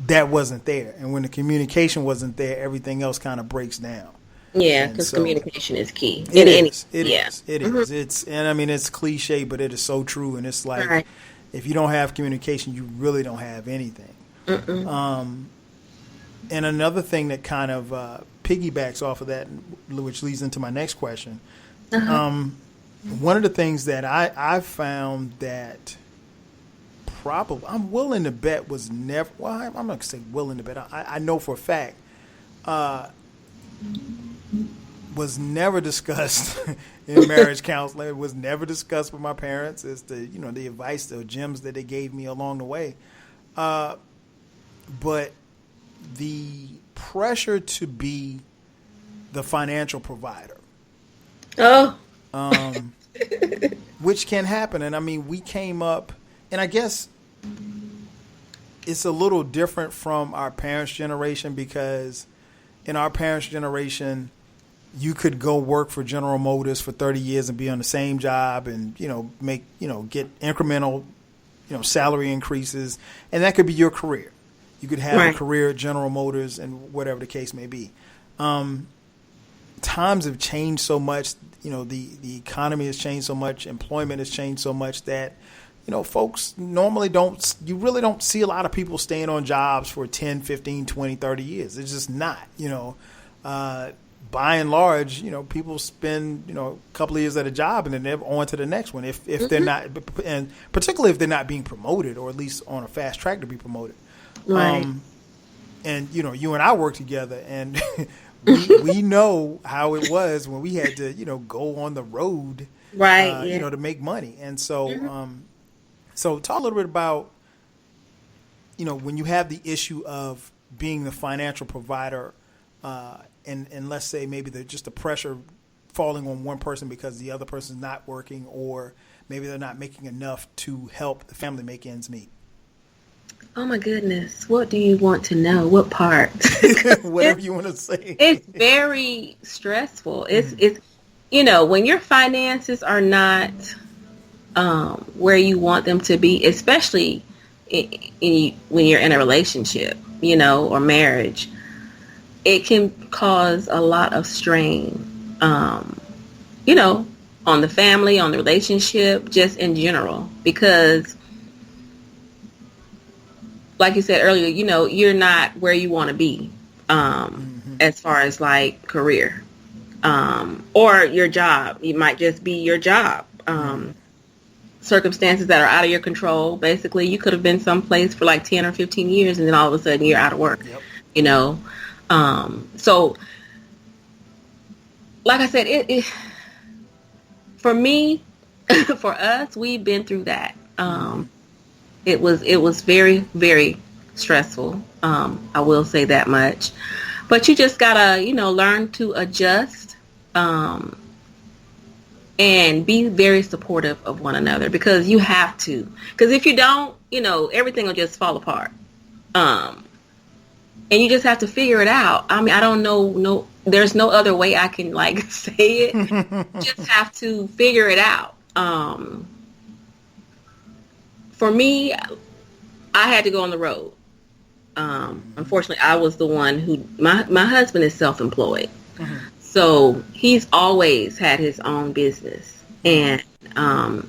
that wasn't there. And when the communication wasn't there, everything else kind of breaks down.
Yeah, because communication is key.
It is. It
mm-hmm.
is. It's cliche, but it is so true. And it's like, right. if you don't have communication, you really don't have anything. And another thing that kind of piggybacks off of that, which leads into my next question. Uh-huh. One of the things that I found that probably I'm willing to bet was never. Well, I'm not gonna say willing to bet. I know for a fact was never discussed in marriage counseling. It was never discussed with my parents. It's the advice, the gems that they gave me along the way. But the pressure to be the financial provider.
Oh.
Which can happen. And I mean, we came up, and I guess it's a little different from our parents' generation, because in our parents' generation, you could go work for General Motors for 30 years and be on the same job and, make, get incremental, salary increases. And that could be your career. You could have
right.
a career at General Motors and whatever the case may be. Times have changed so much. The economy has changed so much. Employment has changed so much that, folks normally you really don't see a lot of people staying on jobs for 10, 15, 20, 30 years. It's just not, by and large, people spend, a couple of years at a job and then they're on to the next one. If mm-hmm. they're not, and particularly if they're not being promoted, or at least on a fast track to be promoted.
Right.
And, you and I work together, and we know how it was when we had to, go on the road,
right?
To make money. And so, mm-hmm. So talk a little bit about, when you have the issue of being the financial provider, and let's say maybe just the pressure falling on one person because the other person's not working, or maybe they're not making enough to help the family make ends meet.
Oh my goodness. What do you want to know? What part?
Whatever you want to say.
It's very stressful. It's when your finances are not where you want them to be, especially when you're in a relationship, or marriage, it can cause a lot of strain, on the family, on the relationship, just in general, because like you said earlier, you're not where you want to be, as far as like career, or your job. It might just be your job. Circumstances that are out of your control. Basically, you could have been someplace for like 10 or 15 years and then all of a sudden you're out of work. Yep. So like I said, it for me, for us, we've been through that. It was very, very stressful. I will say that much. But you just gotta, learn to adjust, and be very supportive of one another, because you have to. Because if you don't, everything will just fall apart. And you just have to figure it out. I mean, I don't know, there's no other way I can like say it. Just have to figure it out. For me, I had to go on the road. Unfortunately, I was the one who, my husband is self-employed. So he's always had his own business. And of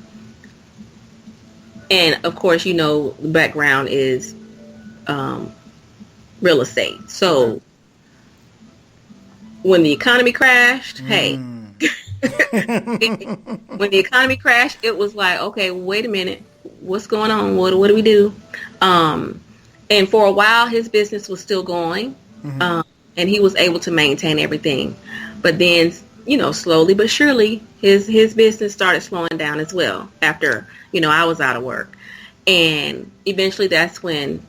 course, the background is real estate. So when the economy crashed, hey, when the economy crashed, it was like, okay, wait a minute. What's going on? What do we do? And for a while, his business was still going, and he was able to maintain everything. But then, slowly but surely, his business started slowing down as well after, I was out of work. And eventually that's when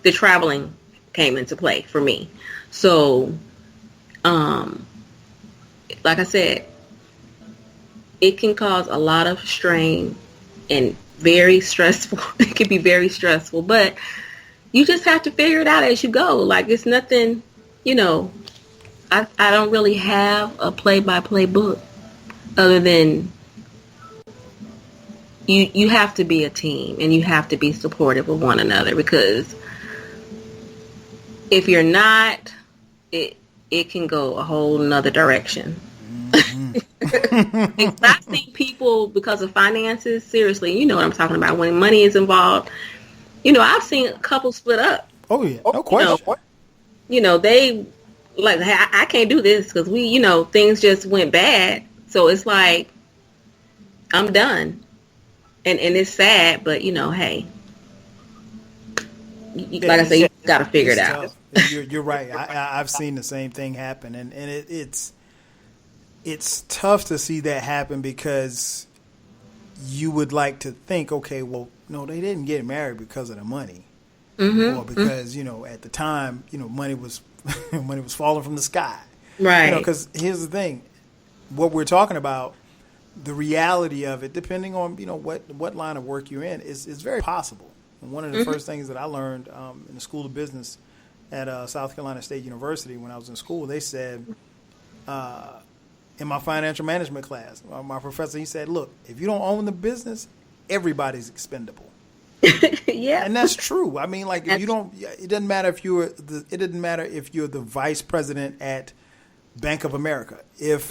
the traveling came into play for me. So, like I said, it can cause a lot of strain and very stressful. It can be very stressful, but you just have to figure it out as you go. Like, it's nothing, I don't really have a play-by-play book other than you have to be a team and you have to be supportive of one another, because if you're not, it can go a whole nother direction. I've seen people, because of finances, seriously, you know what I'm talking about, when money is involved, I've seen couples split up.
Oh yeah, no question.
They like, hey, I can't do this because we, things just went bad. So it's like, I'm done. And it's sad, but hey, like I said, you got to figure it out.
You're right. I've seen the same thing happen, and it's tough to see that happen, because you would like to think, okay, well, no, they didn't get married because of the money, or because at the time, money was money was falling from the sky,
right?
Because here's the thing, what we're talking about, the reality of it, depending on what line of work you're in, is very possible. And one of the first things that I learned in the School of Business at South Carolina State University when I was in school, they said, in my financial management class, my professor, he said, look, if you don't own the business, everybody's expendable.
Yeah.
And that's true. I mean, like, if you don't, it doesn't matter if you're the vice president at Bank of America. If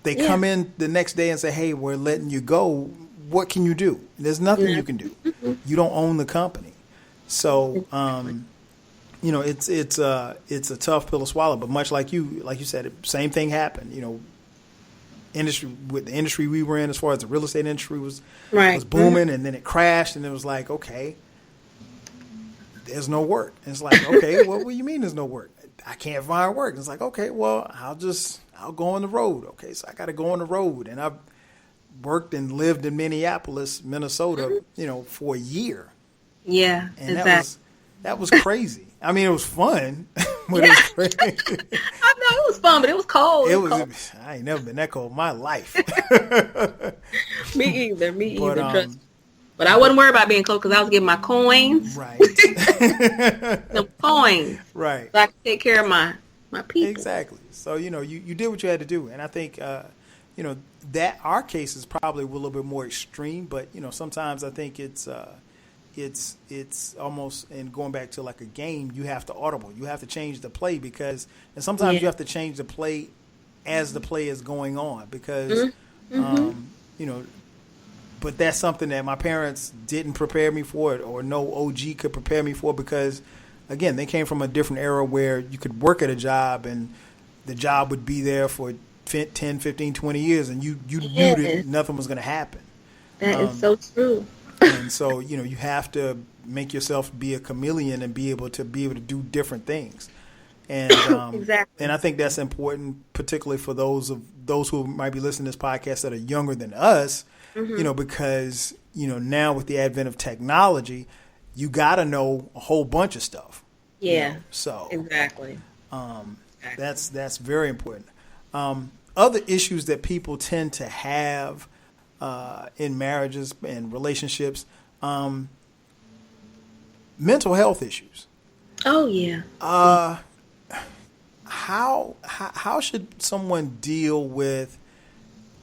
they come in the next day and say, hey, we're letting you go, what can you do? There's nothing you can do. You don't own the company. So, it's a tough pill to swallow. But much like you said, same thing happened. The industry we were in, as far as the real estate industry was booming, and then it crashed, and it was like, okay, there's no work. And it's like, okay, what do you mean there's no work? I can't find work. And it's like, okay, well, I'll go on the road. Okay, so I got to go on the road, and I've worked and lived in Minneapolis, Minnesota, for a year.
Yeah,
and
exactly.
That was crazy. I mean, it was fun, but it was crazy.
I know it was fun, but it was cold.
Cold. I ain't never been that cold in my life.
Me either. Trust. But I wasn't worried about being close because I was getting my coins.
Right.
The coins.
Right.
So I could take care of my people.
Exactly. So, you did what you had to do. And I think, that our case is probably a little bit more extreme, but, sometimes I think it's almost, and going back to like a game, you have to audible. You have to change the play and sometimes you have to change the play as the play is going on because, but that's something that my parents didn't prepare me for or no OG could prepare me for because, again, they came from a different era where you could work at a job and the job would be there for 10, 15, 20 years and you knew that nothing was going to happen.
That is so true.
And so, you have to make yourself be a chameleon and be able to do different things. And
exactly.
And I think that's important, particularly for those who might be listening to this podcast that are younger than us, because, now with the advent of technology, you got to know a whole bunch of stuff.
Yeah.
So
exactly.
That's very important. Other issues that people tend to have in marriages and relationships, mental health issues.
Oh yeah.
How should someone deal with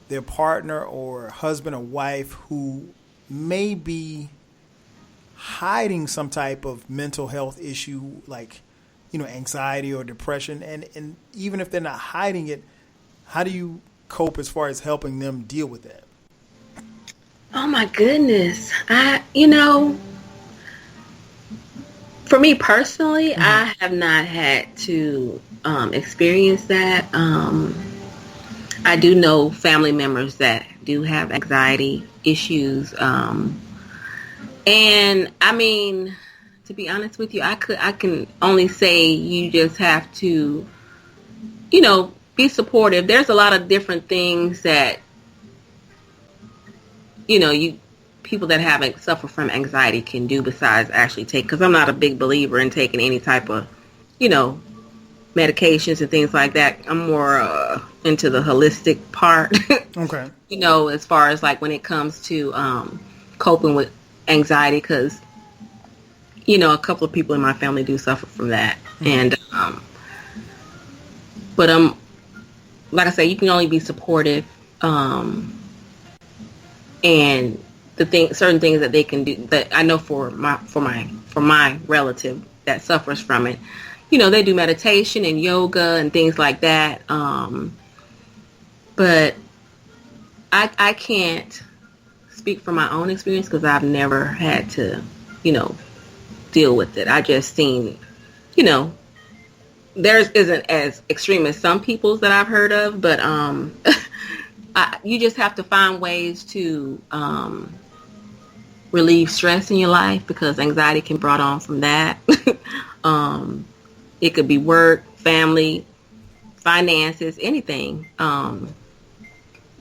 their partner or husband or wife who may be hiding some type of mental health issue like, anxiety or depression? And even if they're not hiding it, how do you cope as far as helping them deal with that?
Oh my goodness. For me personally, I have not had to experience that. I do know family members that do have anxiety issues. And I mean, to be honest with you, I can only say you just have to, be supportive. There's a lot of different things that, people that suffer from anxiety can do besides actually take, because I'm not a big believer in taking any type of, medications and things like that. I'm more into the holistic part.
Okay.
As far as like when it comes to coping with anxiety, because, a couple of people in my family do suffer from that. And, but like I say, you can only be supportive. And certain things that they can do that I know for my relative that suffers from it, they do meditation and yoga and things like that. But I can't speak from my own experience because I've never had to, deal with it. I just seen, theirs isn't as extreme as some people's that I've heard of, but you just have to find ways to relieve stress in your life because anxiety can be brought on from that. It could be work, family, finances, anything.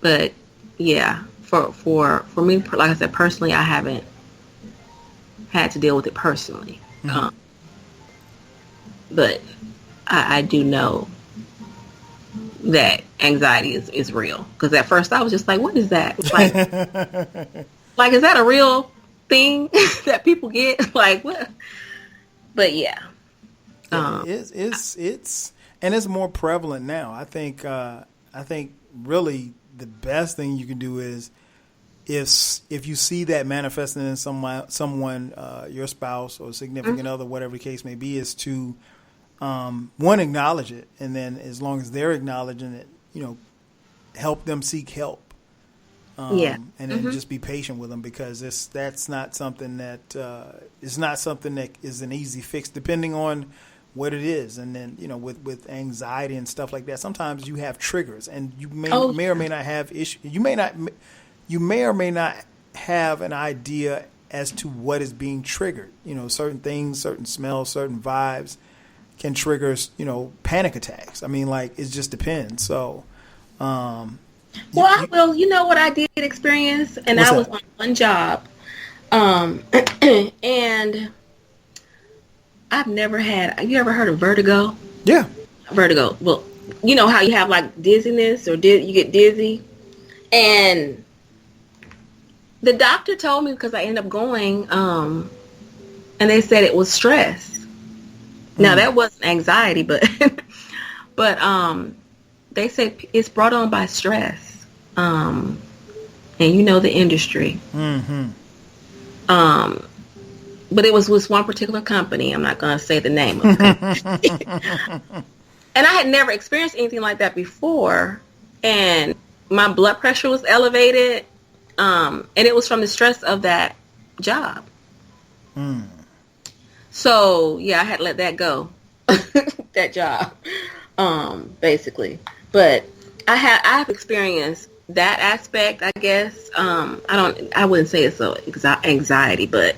But yeah, for me, like I said, personally, I haven't had to deal with it personally. But I do know that anxiety is real. Because at first I was just like, what is that? Like, is that a real thing that people get? Like, what? But yeah.
It's more prevalent now. I think really the best thing you can do is if you see that manifesting in someone, your spouse or significant other, whatever the case may be, is to one, acknowledge it, and then as long as they're acknowledging it, help them seek help. And then just be patient with them because that's not something that is an easy fix depending on what it is. And then with anxiety and stuff like that, sometimes you have triggers, and you may or may not have issues. You may or may not have an idea as to what is being triggered. Certain things, certain smells, certain vibes can trigger panic attacks. I mean, like, it just depends. So.
Well, you know what I did experience, and I was on one job, and I've never had. Have you ever heard of vertigo?
Yeah,
vertigo. Well, you know how you have like dizziness or you get dizzy, and The doctor told me because I ended up going, and they said it was stress. Now that wasn't anxiety, but but they said it's brought on by stress. And you know the industry.
Mm-hmm.
But it was with one particular company. I'm not going to say the name of the company. And I had never experienced anything like that before. And my blood pressure was elevated. And it was from the stress of that job. So, yeah, I had to let that go. That job, basically. But I have experienced that aspect, I guess. I wouldn't say it's so anxiety, but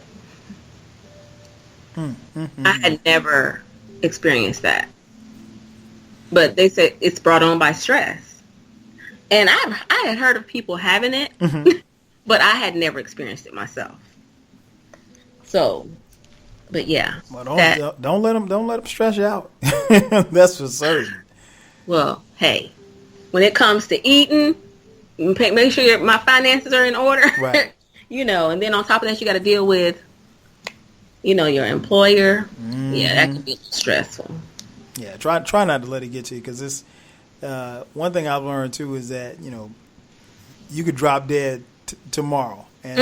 I had never experienced that. But they said it's brought on by stress. And I had heard of people having it, but I had never experienced it myself. So, but yeah.
Well, don't let them stress you out. That's for certain.
Well, hey, when it comes to eating, make sure my finances are in order.
Right.
And then on top of that, you got to deal with, your employer. Yeah, that could be stressful.
Yeah, try not to let it get to you, because it's one thing I've learned too is that you could drop dead tomorrow, and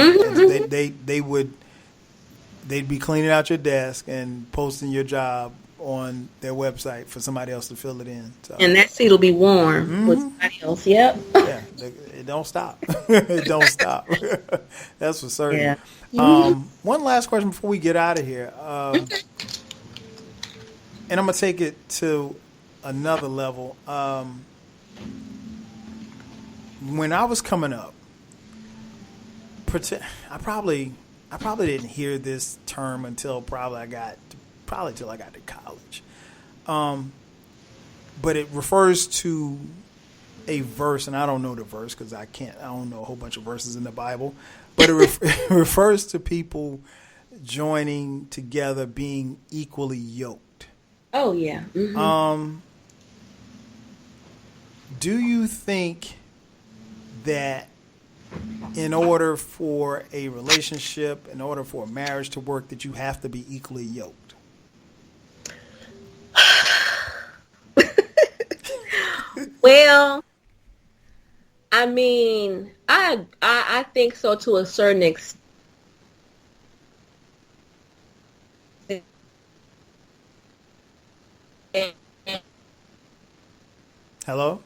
they'd be cleaning out your desk and posting your job on their website for somebody else to fill it in. So.
And that seat will be warm with somebody else. Yep.
Yeah, it don't stop. It don't stop. That's for certain.
Yeah.
One last question before we get out of here. And I'm going to take it to another level. When I was coming up, I probably didn't hear this term until till I got to college. But it refers to a verse, and I don't know the verse because I don't know a whole bunch of verses in the Bible, but it refers to people joining together, being equally yoked.
Oh, yeah. Mm-hmm.
Do you think that in order for a relationship, in order for a marriage to work, that you have to be equally yoked?
Well, I mean, I think so to a certain extent.
Hello?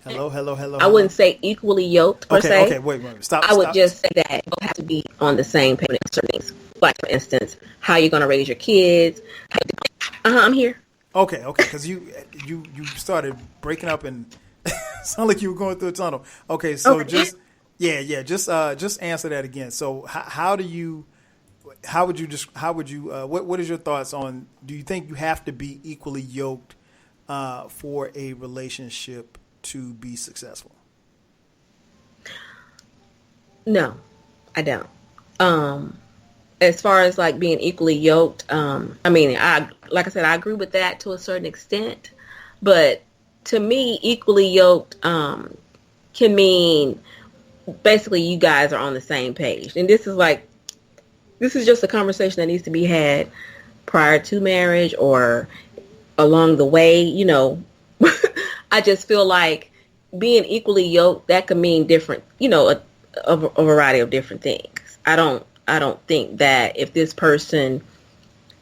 Hello.
I wouldn't say equally yoked per se.
Okay, wait. Stop.
I would just say that you have to be on the same page with certain things. Like, for instance, how you're going to raise your kids. I'm here.
Okay, because you started breaking up and sound like you were going through a tunnel. Okay, so
Okay.
just answer that again. So what is your thoughts on, do you think you have to be equally yoked for a relationship to be successful?
No, I don't. As far as like being equally yoked, I mean, like I said, I agree with that to a certain extent, but to me, equally yoked can mean basically you guys are on the same page, and this is just a conversation that needs to be had prior to marriage or along the way. I just feel like being equally yoked, that could mean different, a variety of different things. I don't think that if this person,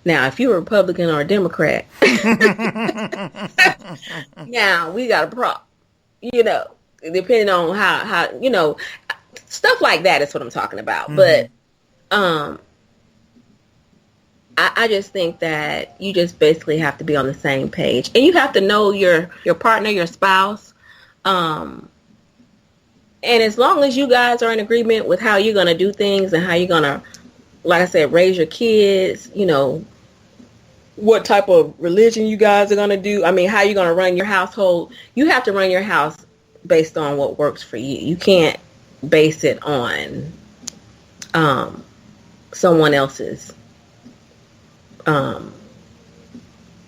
now if you're a Republican or a Democrat, now we got a problem, depending on how stuff like that is what I'm talking about. Mm-hmm. But I just think that you just basically have to be on the same page, and you have to know your partner, your spouse. And as long as you guys are in agreement with how you're going to do things and how you're going to, like I said, raise your kids, what type of religion you guys are going to do. I mean, how you're going to run your household. You have to run your house based on what works for you. You can't base it on someone else's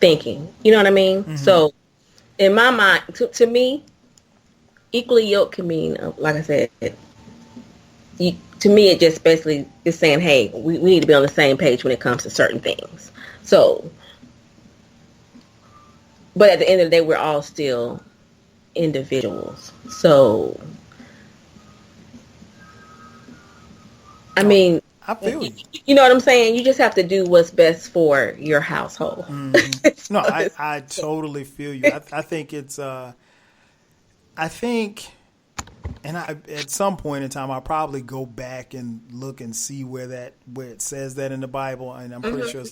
thinking. You know what I mean? Mm-hmm. So in my mind, to me, equally yoked can mean, like I said, to me, it just basically is saying, hey, we need to be on the same page when it comes to certain things. So, but at the end of the day, we're all still individuals. So, I mean,
I feel you.
You know what I'm saying? You just have to do what's best for your household.
Mm-hmm. No, I totally feel you. I think it's, I think, and at some point in time, I'll probably go back and look and see where it says that in the Bible, and I'm pretty sure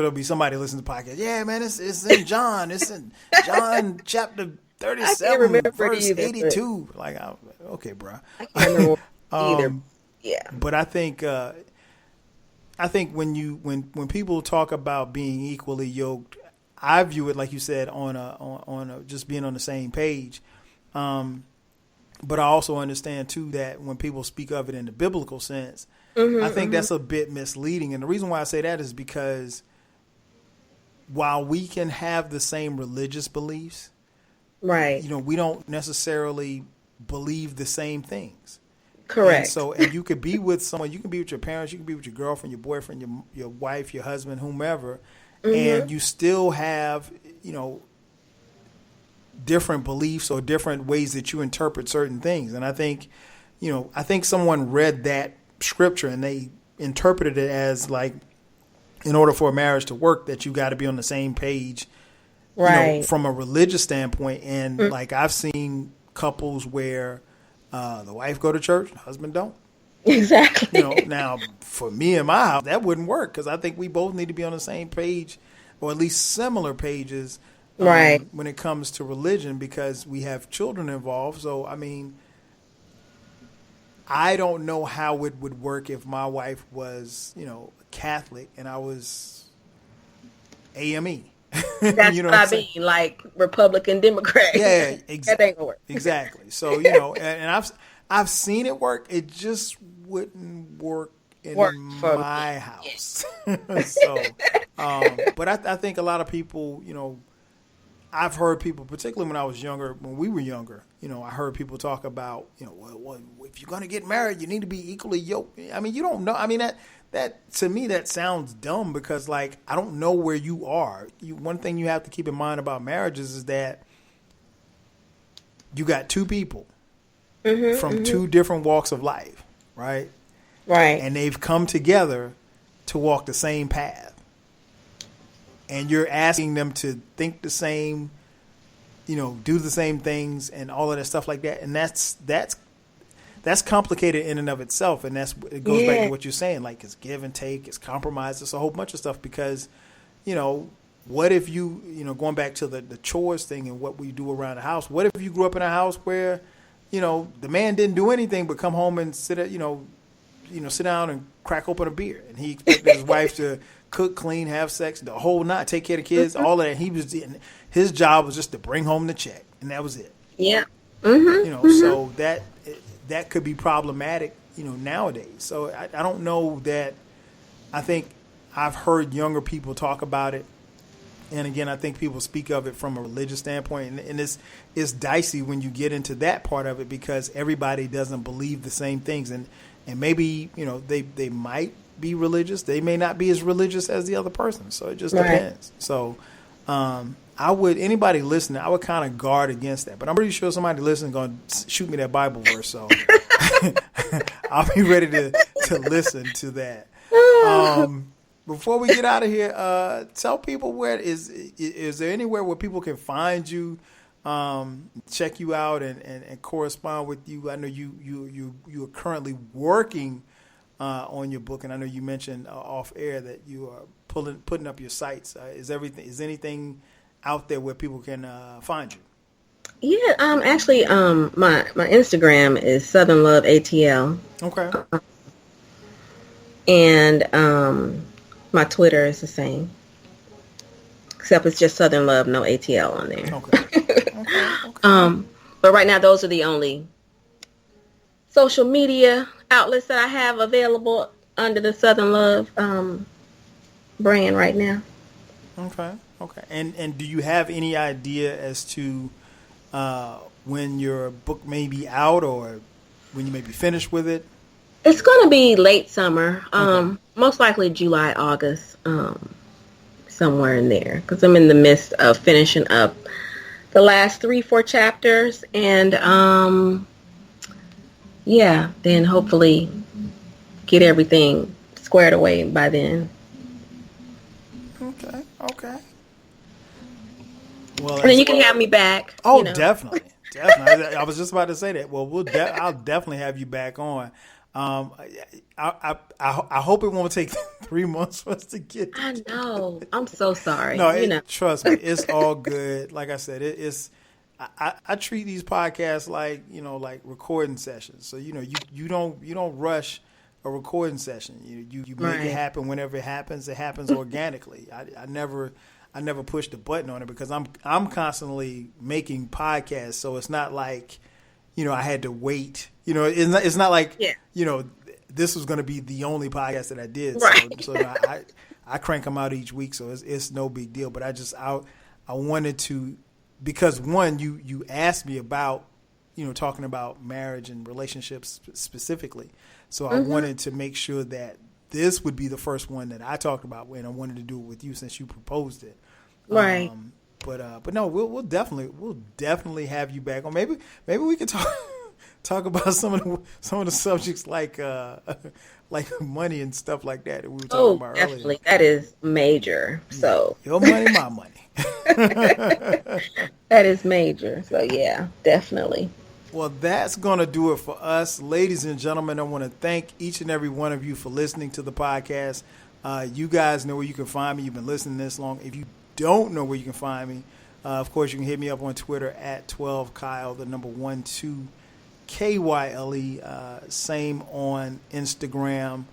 there'll be somebody listening to the podcast. Yeah, man, it's in John. It's in John chapter 37, verse 82. Like, okay, bro.
I can't remember either. Yeah,
but I think when people talk about being equally yoked, I view it like you said on a just being on the same page. But I also understand too that when people speak of it in the biblical sense, I think that's a bit misleading. And the reason why I say that is because while we can have the same religious beliefs,
right?
We don't necessarily believe the same things.
Correct.
And you could be with someone, you can be with your parents, you can be with your girlfriend, your boyfriend, your wife, your husband, whomever, and you still have, different beliefs or different ways that you interpret certain things. And I think someone read that scripture and they interpreted it as like, in order for a marriage to work, that you got to be on the same page,
right?
From a religious standpoint. And like I've seen couples where the wife go to church, the husband don't.
Exactly.
Now for me and my house, that wouldn't work because I think we both need to be on the same page, or at least similar pages,
right?
When it comes to religion, because we have children involved. So I mean, I don't know how it would work if my wife was, Catholic and I was AME.
That's what I mean, like Republican, Democrat.
Yeah,
that ain't gonna work.
Exactly. So and I've seen it work. It just wouldn't work in my house. So, but I think a lot of people, I've heard people, particularly when I was younger, when we were younger, I heard people talk about, well, if you're going to get married, you need to be equally yoked. I mean, you don't know. I mean, that to me, that sounds dumb because, like, I don't know where you are. One thing you have to keep in mind about marriages is that you got two people from two different walks of life, right?
Right.
And they've come together to walk the same path. And you're asking them to think the same, do the same things and all of that stuff like that. And that's complicated in and of itself. And it goes back to what you're saying, like it's give and take, it's compromise, it's a whole bunch of stuff because, what if you, going back to the chores thing and what we do around the house, what if you grew up in a house where, the man didn't do anything but come home and sit down and crack open a beer, and he expected his wife to cook, clean, have sex, the whole night, take care of the kids, all of that. His job was just to bring home the check, and that was it.
Yeah.
So that could be problematic, nowadays. So I don't know that. I think I've heard younger people talk about it. And again, I think people speak of it from a religious standpoint, and it's dicey when you get into that part of it because everybody doesn't believe the same things, and maybe they might be religious, they may not be as religious as the other person, so it just depends. So anybody listening, I would kind of guard against that, but I'm pretty sure somebody listening is going to shoot me that Bible verse, so I'll be ready to listen to that. Before we get out of here, tell people where is there anywhere where people can find you, check you out, and correspond with you? I know you are currently working on your book, and I know you mentioned off air that you are putting up your sites. Is anything out there where people can find you?
Yeah, actually, my Instagram is Southern Love ATL.
Okay.
And my Twitter is the same, except it's just Southern Love, no ATL on there. Okay. But right now, those are the only social media outlets that I have available under the Southern Love brand right now.
Okay. And do you have any idea as to when your book may be out or when you may be finished with it?
It's going to be late summer,
Okay.
most likely July, August, somewhere in there, because I'm in the midst of finishing up the last 3-4 chapters, and yeah, then hopefully get everything squared away by then.
Okay. Okay. Well,
And then you can have me back.
Oh,
you know.
definitely, definitely. I was just about to say that. Well, I'll definitely have you back on. I hope it won't take 3 months for us to get.
I know. I'm so sorry.
No, trust me, it's all good. Like I said, it's. I treat these podcasts like like recording sessions. So you don't rush a recording session. You make
Right.
it happen whenever it happens. It happens organically. I never push the button on it because I'm constantly making podcasts. So it's not like I had to wait. It's not like this was going to be the only podcast that I did.
Right.
So I crank them out each week. So it's no big deal. But I wanted to. Because one, you asked me about, talking about marriage and relationships specifically. So I wanted to make sure that this would be the first one that I talked about when I wanted to do it with you since you proposed it.
Right.
But no, we'll definitely have you back on. Maybe we could talk about some of the subjects like money and stuff like that we were talking about
definitely.
earlier.
That is major. So
Your money, my money.
that is major. So yeah, definitely.
Well, that's going to do it for us. Ladies and gentlemen, I want to thank each and every one of you for listening to the podcast. You guys know where you can find me. You've been listening this long. If you don't know where you can find me, of course, you can hit me up on Twitter at 12Kyle, the number 12, KYLE. Same on Instagram.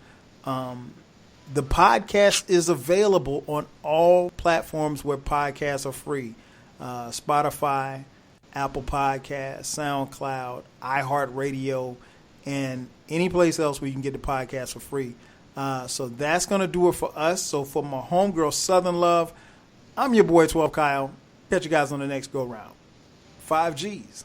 The podcast is available on all platforms where podcasts are free. Spotify, Apple Podcasts, SoundCloud, iHeartRadio, and any place else where you can get the podcast for free. So that's going to do it for us. So for my homegirl Southern Love, I'm your boy 12 Kyle. Catch you guys on the next go round. 5 G's.